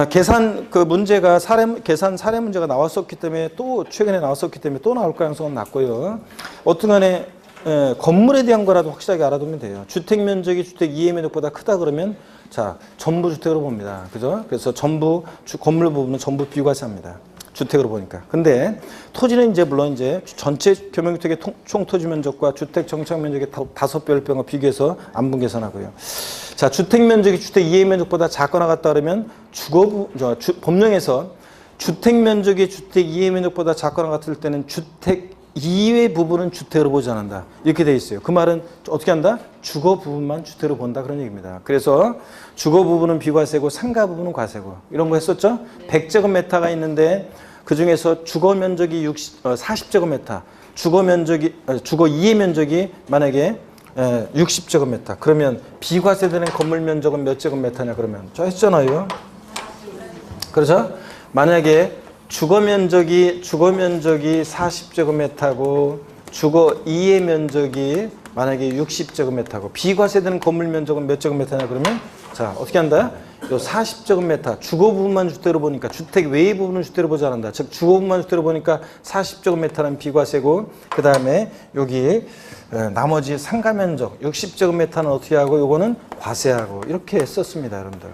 계산 그 문제가 계산 사례 문제가 나왔었기 때문에 또 최근에 나왔었기 때문에 또 나올 가능성은 낮고요. 어떤간에 건물에 대한 거라도 확실하게 알아두면 돼요. 주택 면적이 주택 이해 면적보다 크다 그러면 자, 전부 주택으로 봅니다. 그죠? 그래서 전부 건물 부분은 전부 비과세합니다. 주택으로 보니까. 근데 토지는 이제 물론 이제 전체 겸용주택의 총 토지 면적과 주택 정착 면적의 5배를 비교해서 안분 계산하고요. 자, 주택 면적이 주택 이해 면적보다 작거나 같다 그러면 법령에서 주택 면적이 주택 이해 면적보다 작거나 같을 때는 주택 이외 부분은 주택으로 보지 않는다. 이렇게 돼 있어요. 그 말은 어떻게 한다? 주거 부분만 주택으로 본다. 그런 얘기입니다. 그래서 주거 부분은 비과세고 상가 부분은 과세고 이런 거 했었죠? 100제곱미터가 있는데 그 중에서 주거 면적이 40제곱미터, 주거 이해 면적이 만약에 60제곱미터. 그러면 비과세되는 건물 면적은 몇 제곱미터냐 그러면 저 했잖아요. 그렇죠? 만약에 주거 면적이 40제곱미터고 주거 이해 면적이 만약에 60제곱미터고 비과세되는 건물 면적은 몇 제곱미터냐 그러면 자, 어떻게 한다? 요 40제곱미터 주거 부분만 주택으로 보니까 주택 외의 부분은 주택으로 보지 않는다. 즉 주거 부분만 주택으로 보니까 40제곱미터는 비과세고 그 다음에 여기 나머지 상가 면적 60제곱미터는 어떻게 하고 요거는 과세하고 이렇게 썼습니다, 여러분들.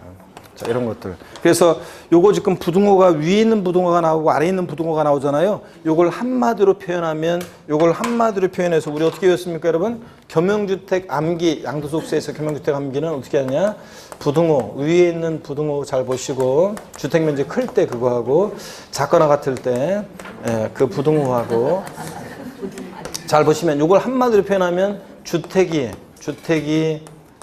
자, 이런 것들. 그래서 요거 지금 부등호가 위에 있는 부등호가 나오고 아래에 있는 부등호가 나오잖아요. 요걸 한마디로 표현하면 요걸 한마디로 표현해서 우리 어떻게 외웠습니까, 여러분? 겸용주택 암기, 양도소득세에서 겸용주택 암기는 어떻게 하냐? 부등호, 위에 있는 부등호 잘 보시고 주택면적 클 때 그거 하고 작거나 같을 때 그 부등호하고 잘 보시면 요걸 한마디로 표현하면 주택이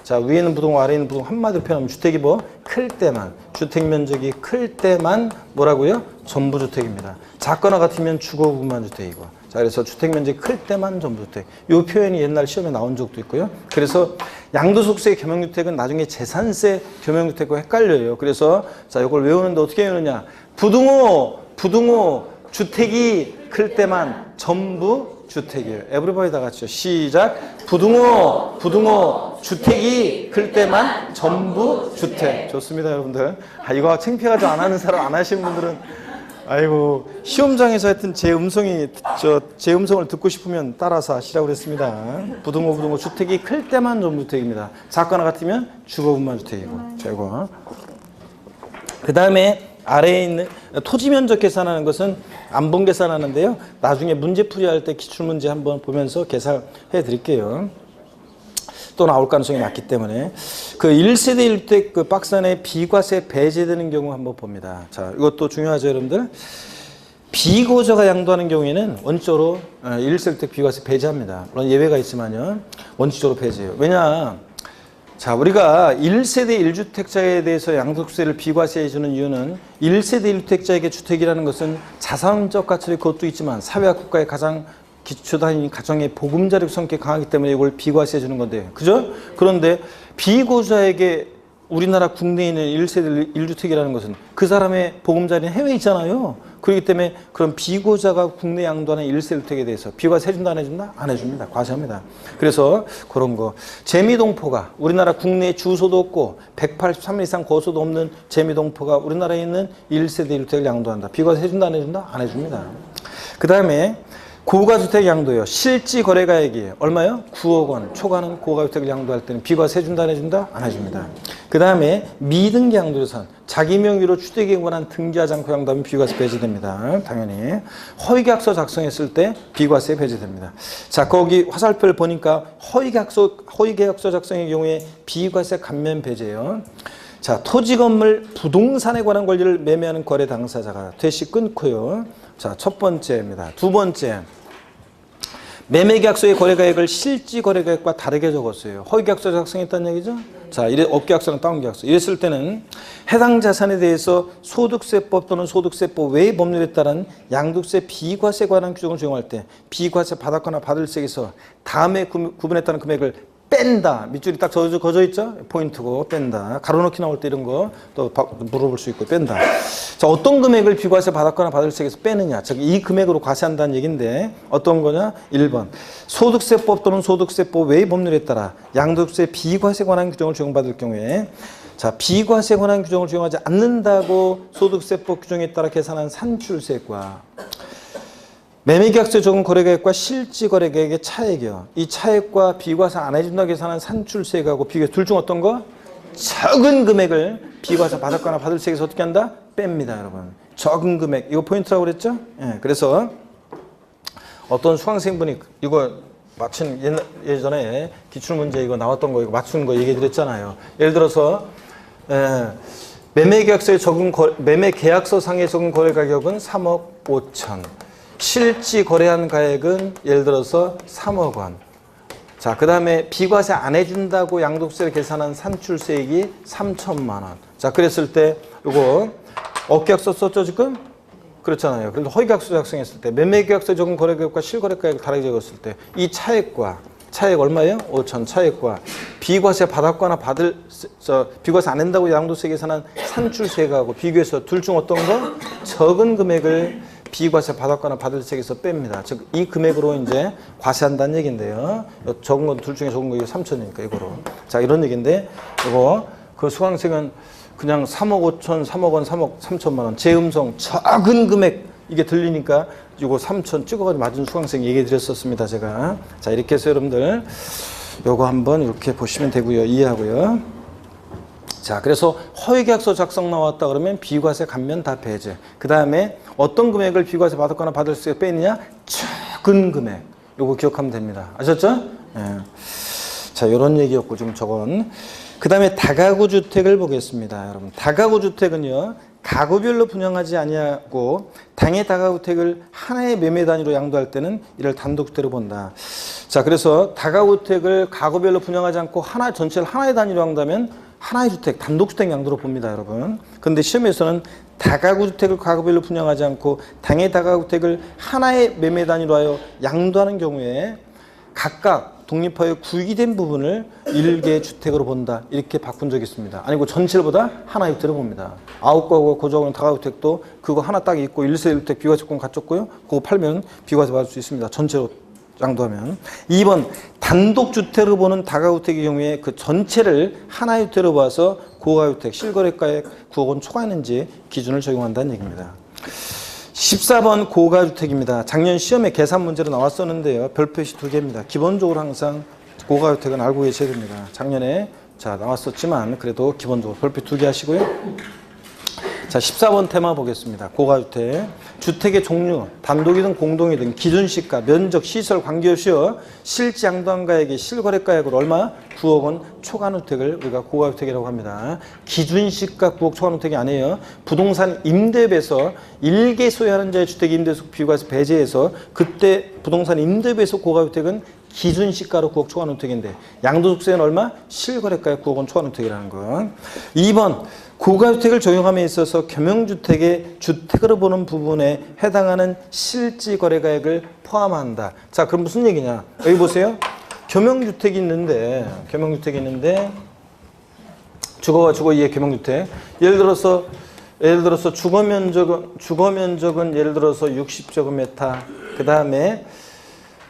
자, 위에 있는 부등호, 아래에 있는 부등호 한마디로 표현하면 주택이 뭐? 클 때만, 주택 면적이 클 때만 뭐라고요? 전부 주택입니다. 작거나 같으면 주거 부분만 주택이고. 자, 그래서 주택 면적이 클 때만 전부 주택. 이 표현이 옛날 시험에 나온 적도 있고요. 그래서 양도소득세 겸용주택은 나중에 재산세 겸용주택과 헷갈려요. 그래서 자, 이걸 외우는데 어떻게 외우느냐? 부등호, 주택이 클 때만 전부 주택이에요. 에브리바디 다 같이요. 시작. 부등호, 주택이 클 때만 전부 주택. 좋습니다, 여러분들. 이거 창피해가지고 안 하는 사람, 안 하시는 분들은 아이고, 시험장에서 하여튼 제 음성을 듣고 싶으면 따라서 하시라고 그랬습니다. 부등호, 주택이 클 때만 전부 주택입니다. 작거나 같으면 주거분만 주택이고. 최고. 그 다음에 아래에 있는 토지 면적 계산하는 것은 안분 계산하는데요. 나중에 문제 풀이할 때 기출문제 한번 보면서 계산해 드릴게요. 또 나올 가능성이 낮기 때문에. 그 1세대 1주택 그 박스 안에 비과세 배제되는 경우 한번 봅니다. 자, 이것도 중요하죠, 여러분들. 비고저가 양도하는 경우에는 원칙적으로 1세대주택 비과세 배제합니다. 물론 예외가 있지만요. 원칙적으로 배제해요. 왜냐? 자, 우리가 1세대 1주택자에 대해서 양도세를 비과세해 주는 이유는 1세대 1주택자에게 주택이라는 것은 자산적 가치를 그것도 있지만 사회와 국가의 가장 기초단위 가정의 보금자리적 성격이 강하기 때문에 이걸 비과세해 주는 건데, 그죠? 그런데 비고자에게 우리나라 국내에 있는 1세대 1주택이라는 것은 그 사람의 보금자리는 해외에 있잖아요. 그렇기 때문에 그런 비고자가 국내 양도하는 1세대 1주택에 대해서 비과세 해준다 안 해준다? 안 해줍니다. 과세합니다. 그래서 그런 거. 재미동포가 우리나라 국내에 주소도 없고 183일 이상 거소도 없는 재미동포가 우리나라에 있는 1세대 1주택을 양도한다. 비과세 해준다 안 해준다? 안 해줍니다. 그 다음에 고가주택 양도요. 실지 거래가액이 얼마요? 9억 원 초과하는 고가주택을 양도할 때는 비과세 해준다 안 해준다? 안 해줍니다. 그 다음에 미등기 양도조선 자기 명의로 주택에 관한 등기하지 않고 양도하면 비과세 배제됩니다. 당연히 허위계약서 작성했을 때 비과세 배제됩니다. 자, 거기 화살표를 보니까 허위계약서 작성의 경우에 비과세 감면 배제예요. 자, 토지 건물 부동산에 관한 권리를 매매하는 거래 당사자가 퇴시 끊고요. 자, 첫 번째입니다. 두 번째, 매매계약서의 거래가액을 실지 거래가액과 다르게 적었어요. 허위계약서 작성했다는 얘기죠. 자, 업계약서랑 다운계약서. 이랬을 때는 해당 자산에 대해서 소득세법 또는 소득세법 외의 법률에 따른 양도세 비과세 관한 규정을 적용할 때 비과세 받았거나 받을 세에서 다음에 구분에 따른 금액을 뺀다. 밑줄이 딱 걷어 있죠? 포인트고 뺀다. 가로넣기 나올 때 이런 거 또 물어볼 수 있고 뺀다. 자, 어떤 금액을 비과세 받았거나 받을 세에서 빼느냐. 즉, 이 금액으로 과세한다는 얘기인데 어떤 거냐? 1번. 소득세법 또는 소득세법 외의 법률에 따라 양도세 비과세 관한 규정을 적용받을 경우에 자, 비과세 관한 규정을 적용하지 않는다고 소득세법 규정에 따라 계산한 산출세과 매매계약서 적용 거래가액과 실지 거래가액의 차액이요. 이 차액과 비과세 안 해준다고 계산한 산출세가하고 비교해 둘 중 어떤 거? 적은 금액을 비과세 받았거나 받을 세에서 어떻게 한다? 뺍니다, 여러분. 적은 금액. 이거 포인트라고 그랬죠? 예, 그래서 어떤 수강생분이 이거 예전에 기출문제 이거 나왔던 거 이거 맞추는 거 얘기 드렸잖아요. 예를 들어서 매매계약서에 매매계약서 상의 적은 거래 가격은 3억 5천. 실지 거래한 가액은 예를 들어서 3억 원. 자, 그 다음에 비과세 안 해준다고 양도세를 계산한 산출세액이 3천만 원. 자, 그랬을 때 이거 업계약서 썼죠 지금? 그렇잖아요. 그래서 허위계약서 작성했을 때 매매계약서 적은 거래가액과 실거래가액을 다르게 적었을 때 이 차액 얼마예요? 5천 차액과 비과세 받았거나 비과세 안 한다고 양도세 계산한 산출세액하고 비교해서 둘 중 어떤 거? 적은 금액을 비과세 받았거나 받을 세에서 뺍니다. 즉, 이 금액으로 이제 과세한다는 얘기인데요. 적은 건 둘 중에 적은 거 이거 3천이니까 이거로. 자, 이런 얘기인데, 이거 그 수강생은 그냥 3억 5천, 3억 원, 3억 3천만 원, 재음성 적은 금액 이게 들리니까 이거 3천 찍어가지고 맞은 수강생 얘기 드렸었습니다, 제가. 자, 이렇게 해서 여러분들 요거 한번 이렇게 보시면 되고요. 이해하고요. 자, 그래서 허위계약서 작성 나왔다 그러면 비과세 감면 다 배제. 그 다음에 어떤 금액을 비과세 받았거나 받을 수 빼느냐? 적은 금액. 요거 기억하면 됩니다. 아셨죠? 예. 자, 요런 얘기였고 지금 저건. 그 다음에 다가구 주택을 보겠습니다, 여러분. 다가구 주택은요, 가구별로 분양하지 아니하고 당해 다가구 주택을 하나의 매매 단위로 양도할 때는 이를 단독주택으로 본다. 자, 그래서 다가구 주택을 가구별로 분양하지 않고 전체를 하나의 단위로 양도하면 하나의 주택, 단독주택 양도로 봅니다, 여러분. 그런데 시험에서는 다가구 주택을 가구별로 분양하지 않고 당해 다가구 주택을 하나의 매매 단위로 하여 양도하는 경우에 각각 독립하여 구기된 부분을 일개 주택으로 본다. 이렇게 바꾼 적이 있습니다. 아니고 전체를 보다 하나의 주택으로 봅니다. 9가구 고정은 다가구 주택도 그거 하나 딱 있고 1세대 주택 비과세권 갖췄고요. 그거 팔면 비과세 받을 수 있습니다. 전체로 양도하면. 2번 단독주택으로 보는 다가구택의 경우에 그 전체를 하나의 주택으로 봐서 고가주택 실거래가액 9억 원 초과했는지 기준을 적용한다는 얘기입니다. 14번 고가주택입니다. 작년 시험에 계산 문제로 나왔었는데요. 별표시 2개입니다. 기본적으로 항상 고가주택은 알고 계셔야 됩니다. 작년에 나왔었지만 그래도 기본적으로 별표 2개 하시고요. 자, 14번 테마 보겠습니다. 고가주택. 주택의 종류, 단독이든 공동이든 기준시가, 면적, 시설 관계없이요. 실지 양도한가액이 실거래가액으로 얼마? 9억 원 초과주택을 우리가 고가주택이라고 합니다. 기준시가 9억 초과주택이 아니에요. 부동산 임대비에서 일개 소유하는 자의 주택 임대속 비과세 배제해서 그때 부동산 임대비에서 고가주택은 기준시가로 9억 초과주택인데 양도소득세는 얼마? 실거래가액 9억 원 초과주택이라는 거. 2번 고가주택을 적용함에 있어서 겸용주택의 주택으로 보는 부분에 해당하는 실지거래가액을 포함한다. 자, 그럼 무슨 얘기냐? 여기 보세요. 겸용주택이 있는데 주거와 주거 이해 겸용주택. 예를 들어서 주거 면적은 예를 들어서 60제곱미터. 그 다음에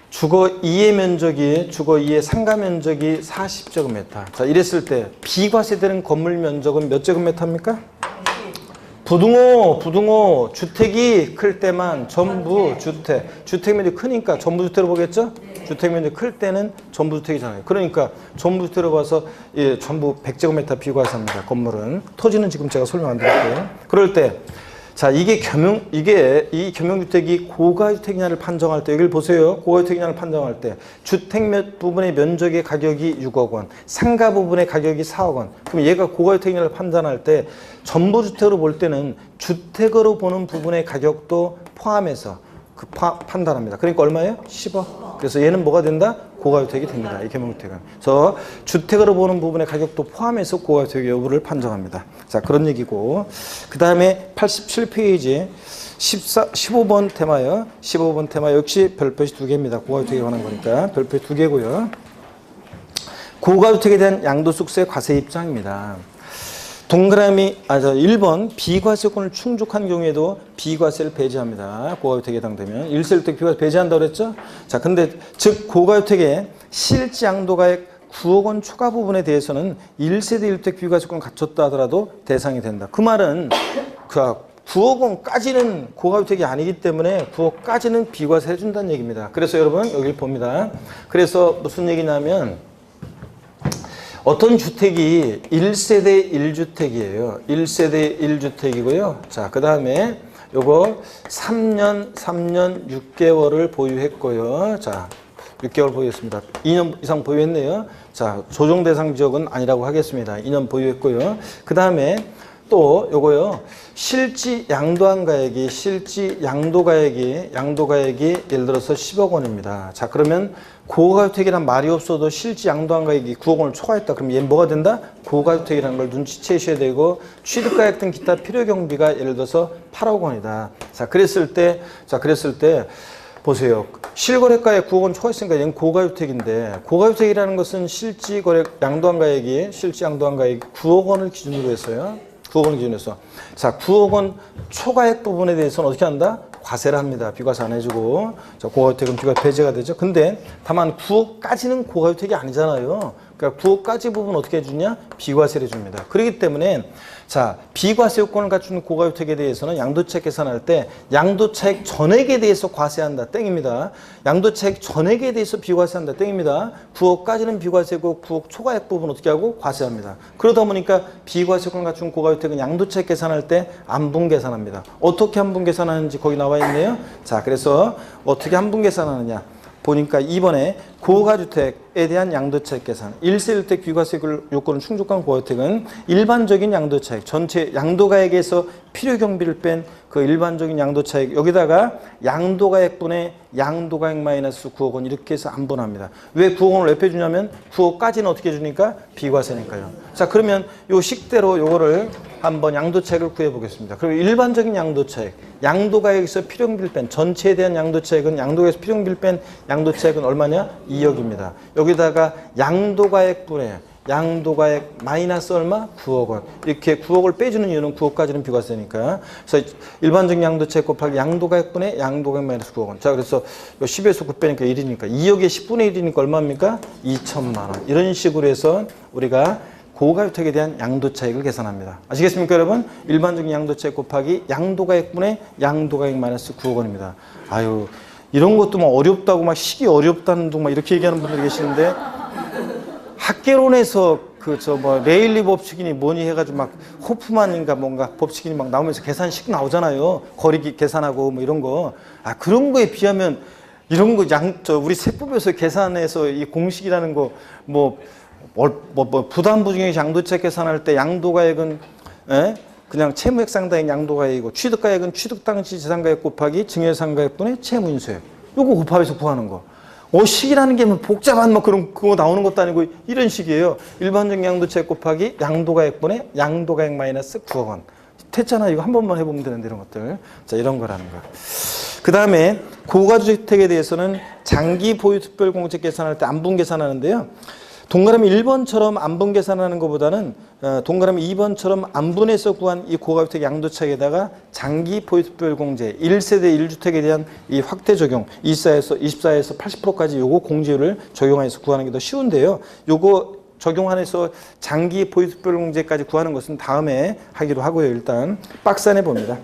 주거 이해 상가 면적이 40제곱미터. 자, 이랬을 때 비과세되는 건물 면적은 몇 제곱미터입니까? 부등호 주택이 클 때만 전부 주택 면적이 크니까 전부 주택으로 보겠죠? 주택 면적이 클 때는 전부 주택이잖아요. 그러니까 전부 주택으로 봐서 예, 전부 100제곱미터 비과세입니다. 건물은. 토지는 지금 제가 설명 안 드릴게요. 그럴 때 자, 이 겸용주택이 고가주택이냐를 판정할 때, 여기를 보세요. 고가주택이냐를 판정할 때, 주택 부분의 면적의 가격이 6억 원, 상가 부분의 가격이 4억 원. 그럼 얘가 고가주택이냐를 판단할 때, 전부 주택으로 볼 때는 주택으로 보는 부분의 가격도 포함해서 판단합니다. 그러니까 얼마예요? 10억. 그래서 얘는 뭐가 된다? 고가주택이 됩니다. 이 겸용주택은. 그래서 주택으로 보는 부분의 가격도 포함해서 고가주택의 여부를 판정합니다. 자, 그런 얘기고. 그 다음에 87페이지 15번 테마요. 15번 테마 역시 별표시 2개입니다. 고가주택에 관한 거니까. 별표시 2개고요. 고가주택에 대한 양도소득세 과세 입장입니다. 동그라미 1번 비과세권을 충족한 경우에도 비과세를 배제합니다. 고가주택에 해당되면 1세주택 비과세 배제한다고 그랬죠? 자, 근데 즉 고가주택의 실지 양도가액 9억 원 초과 부분에 대해서는 1세대 1주택 비과세권 갖췄다 하더라도 대상이 된다. 그 말은 9억 원까지는 고가주택이 아니기 때문에 9억까지는 비과세 해준다는 얘기입니다. 그래서 여러분 여기 봅니다. 그래서 무슨 얘기냐면 어떤 주택이 1세대 1주택이에요. 1세대 1주택이고요. 자, 그 다음에 요거 3년 6개월을 보유했고요. 자, 6개월 보유했습니다. 2년 이상 보유했네요. 자, 조정 대상 지역은 아니라고 하겠습니다. 2년 보유했고요. 그 다음에 또 요거요. 실지 양도가액이 예를 들어서 10억 원입니다. 자, 그러면 고가주택이란 말이 없어도 실지 양도가액이 9억 원을 초과했다. 그럼 얘는 뭐가 된다? 고가주택이라는 걸 눈치채셔야 되고 취득가액 등 기타 필요 경비가 예를 들어서 8억 원이다. 자, 그랬을 때 보세요. 실거래가액 9억 원 초과했으니까 얘는 고가주택인데 고가주택이라는 것은 실지 양도가액이 9억 원을 기준으로 했어요. 9억 원 기준에서. 자, 9억 원 초과액 부분에 대해서는 어떻게 한다? 과세를 합니다. 비과세 안 해주고. 자, 고가주택은 비과세 배제가 되죠. 근데 다만 9억까지는 고가주택이 아니잖아요. 그러니까 9억까지 부분 어떻게 해주냐? 비과세를 해줍니다. 그렇기 때문에 자, 비과세 요건을 갖춘 고가주택에 대해서는 양도차익 계산할 때 양도차익 전액에 대해서 과세한다. 땡입니다. 양도차익 전액에 대해서 비과세한다. 땡입니다. 9억까지는 비과세고 9억 초과액 부분 어떻게 하고? 과세합니다. 그러다 보니까 비과세 요건을 갖춘 고가주택은 양도차익 계산할 때 안분 계산합니다. 어떻게 안분 계산하는지 거기 나와 있네요. 자, 그래서 어떻게 안분 계산하느냐? 보니까 이번에 고가주택에 대한 양도차익 계산 1세 1주택 비과세 요건을 충족한 고가주택은 일반적인 양도차익 전체 양도가액에서 필요 경비를 뺀 그 일반적인 양도차익 여기다가 양도가액분의 양도가액 마이너스 9억 원 이렇게 해서 안분합니다. 왜 9억 원을 왜 빼주냐면 9억까지는 어떻게 해주니까 비과세니까요. 자, 그러면 요 식대로 요거를 한번 양도차익을 구해보겠습니다. 그리고 일반적인 양도차익 양도가액에서 필요 경비를 뺀 전체에 대한 양도차익은 양도가액에서 필요 경비를 뺀 양도차익은 얼마냐? 2억입니다. 여기다가 양도가액분의 양도가액 마이너스 얼마? 9억 원. 이렇게 9억을 빼주는 이유는 9억까지는 비과세니까. 그래서 일반적인 양도차익 곱하기 양도가액분의 양도가액 마이너스 9억 원. 자, 그래서 10에서 9 빼니까 1이니까 2억에 10분의 1이니까 얼마입니까? 2천만 원. 이런 식으로 해서 우리가 고가주택에 대한 양도차익을 계산합니다. 아시겠습니까, 여러분? 일반적인 양도차익 곱하기 양도가액분의 양도가액 마이너스 9억 원입니다. 아유, 이런 것도 막 어렵다고 막 시기 어렵다는 둥 막 이렇게 얘기하는 분들 계시는데 학개론에서 레일리 법칙이니 뭐니 해가지고 막 호프만인가 뭔가 법칙이니 막 나오면서 계산식 나오잖아요. 거리 계산하고 뭐 이런 거. 그런 거에 비하면 이런 거 우리 세법에서 계산해서 이 공식이라는 거 부담부증액 양도차익 계산할 때 양도가액은 그냥 채무액상당액 양도가액이고 취득가액은 취득당시 재산가액 곱하기 증여상가액분의 채무인수액. 요거 곱합해서 구하는 거. 식이라는 게 뭐 복잡한 그거 나오는 것도 아니고 이런 식이에요. 일반적 양도차익 곱하기 양도가액분의 양도가액 마이너스 9억 원. 됐잖아. 이거 한 번만 해보면 되는데 이런 것들. 자, 이런 거라는 거. 그 다음에 고가주택에 대해서는 장기 보유 특별공제 계산할 때 안분 계산하는데요. 동그라미 1번처럼 안분 계산하는 것보다는 동그라미 2번처럼 안분해서 구한 이 고가주택 양도차익에다가 장기 보유 특별공제 1세대 1주택에 대한 이 확대 적용 24에서 80%까지 요거 공제율을 적용해서 구하는 게 더 쉬운데요. 요거 적용해서 장기 보유 특별공제까지 구하는 것은 다음에 하기로 하고요. 일단 박스 안에 봅니다.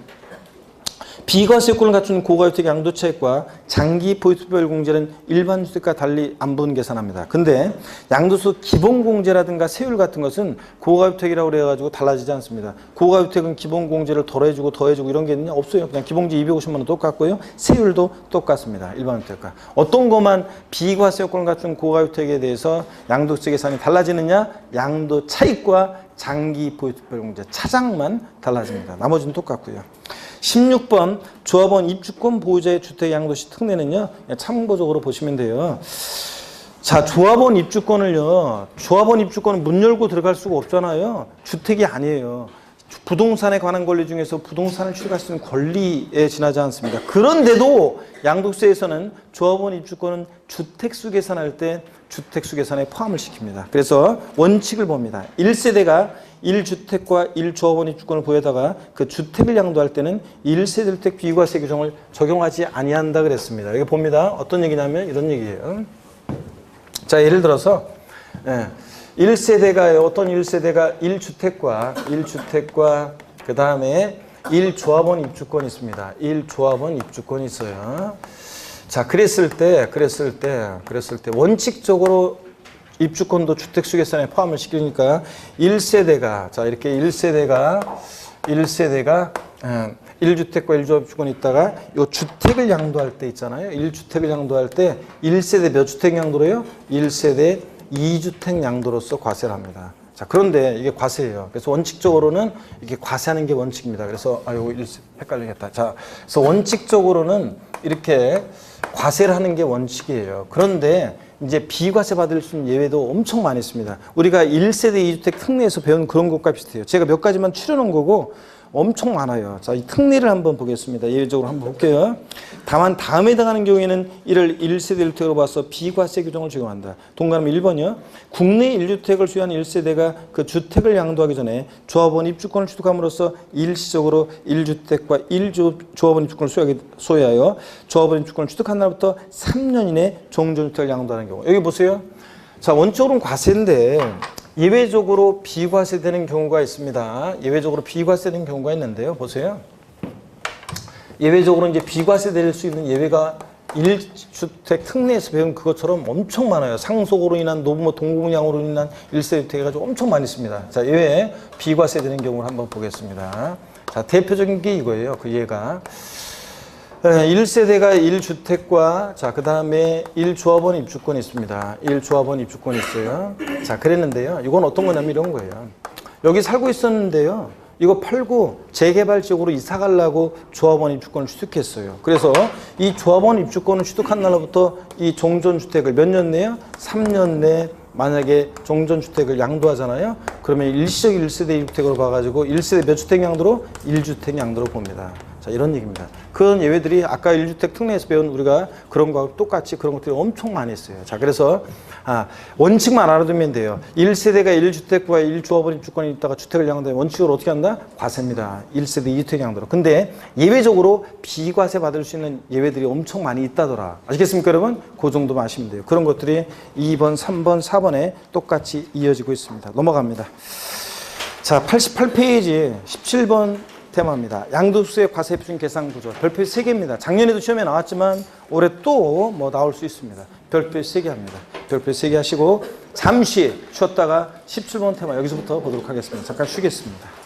비과세요건을 갖춘 고가주택 양도차익과 장기 보유특별공제는 일반 주택과 달리 안분 계산합니다. 근데 양도소 기본공제라든가 세율 같은 것은 고가주택이라고 그래가지고 달라지지 않습니다. 고가주택은 기본공제를 덜해주고 더해주고 이런 게 있느냐? 없어요. 그냥 기본공제 250만 원 똑같고요. 세율도 똑같습니다. 일반 주택과. 어떤 것만 비과세요건을 갖춘 고가주택에 대해서 양도세 계산이 달라지느냐? 양도차익과 장기 보유특별공제 차장만 달라집니다. 나머지는 똑같고요. 16번 조합원 입주권 보유자의 주택 양도시 특례는요. 참고적으로 보시면 돼요. 자, 조합원 입주권은 문 열고 들어갈 수가 없잖아요. 주택이 아니에요. 부동산에 관한 권리 중에서 부동산을 취득할 수 있는 권리에 지나지 않습니다. 그런데도 양도세에서는 조합원 입주권은 주택수 계산할 때 주택수 계산에 포함을 시킵니다. 그래서 원칙을 봅니다. 1세대가 1주택과 1조합원 입주권을 보여다가 그 주택을 양도할 때는 1세대 주택 비과세 규정을 적용하지 아니한다 그랬습니다. 여기 봅니다. 어떤 얘기냐면 이런 얘기예요. 자, 예를 들어서 1세대가 어떤 1세대가 1주택과 그 다음에 1조합원 입주권이 있습니다. 1조합원 입주권이 있어요. 자, 그랬을 때 원칙적으로 입주권도 주택수 계산에 포함을 시키니까 1세대가 자, 이렇게 1세대가 1주택과 1조합 입주권이 있다가 요 주택을 양도할 때 있잖아요. 1주택을 양도할 때 1세대 몇 주택 양도로 해요? 1세대 2주택 양도로서 과세를 합니다. 자, 그런데 이게 과세예요. 그래서 원칙적으로는 이렇게 과세하는 게 원칙입니다. 그래서 요거 헷갈리겠다. 자, 그래서 원칙적으로는 이렇게 과세를 하는 게 원칙이에요. 그런데 이제 비과세 받을 수 있는 예외도 엄청 많이 있습니다. 우리가 1세대 2주택 특례에서 배운 그런 것과 비슷해요. 제가 몇 가지만 추려놓은 거고 엄청 많아요. 자, 이 특례를 한번 보겠습니다. 예외적으로 한번 볼게요. 다만 다음에 해당하는 경우에는 이를 1세대 1주택으로 봐서 비과세 규정을 적용한다. 동그라미 1번이요. 국내 1주택을 소유한 1세대가 그 주택을 양도하기 전에 조합원 입주권을 취득함으로써 일시적으로 1주택과 1조합원 입주권을 소유하여 조합원 입주권을 취득한 날부터 3년 이내 종전주택을 양도하는 경우. 여기 보세요. 자, 원칙으로는 과세인데 예외적으로 비과세되는 경우가 있습니다. 예외적으로 비과세되는 경우가 있는데요. 보세요. 예외적으로 이제 비과세될 수 있는 예외가 1주택 특례에서 배운 그것처럼 엄청 많아요. 상속으로 인한 노부모 동공양으로 인한 1세대 주택 해가지고 엄청 많이 있습니다. 자, 예외 비과세되는 경우를 한번 보겠습니다. 자, 대표적인 게 이거예요. 그 예가. 1세대가 1주택과 자, 그 다음에 1조합원 입주권이 있습니다. 1조합원 입주권이 있어요. 자, 그랬는데요. 이건 어떤 거냐면 이런 거예요. 여기 살고 있었는데요. 이거 팔고 재개발 지역으로 이사 가려고 조합원 입주권을 취득했어요. 그래서 이 조합원 입주권을 취득한 날로부터 이 종전주택을 몇 년 내요? 3년 내 만약에 종전주택을 양도하잖아요. 그러면 일시적 1세대 1주택으로 봐가지고 1세대 몇 주택 양도로? 1주택 양도로 봅니다. 자, 이런 얘기입니다. 그런 예외들이 아까 1주택 특례에서 배운 우리가 그런 거하고 똑같이 그런 것들이 엄청 많이 있어요. 자, 그래서 원칙만 알아두면 돼요. 1세대가 1주택과 1조합원 입주권이 있다가 주택을 양도하면 원칙으로 어떻게 한다? 과세입니다. 1세대 2주택 양도로. 근데 예외적으로 비과세 받을 수 있는 예외들이 엄청 많이 있다더라. 아시겠습니까, 여러분? 그 정도만 아시면 돼요. 그런 것들이 2번, 3번, 4번에 똑같이 이어지고 있습니다. 넘어갑니다. 자, 88페이지 17번 테마입니다. 양도세 과세 표준 계산 구조. 별표 3개입니다. 작년에도 시험에 나왔지만 올해 또 뭐 나올 수 있습니다. 별표 3개 합니다. 별표 3개 하시고 잠시 쉬었다가 17번 테마 여기서부터 보도록 하겠습니다. 잠깐 쉬겠습니다.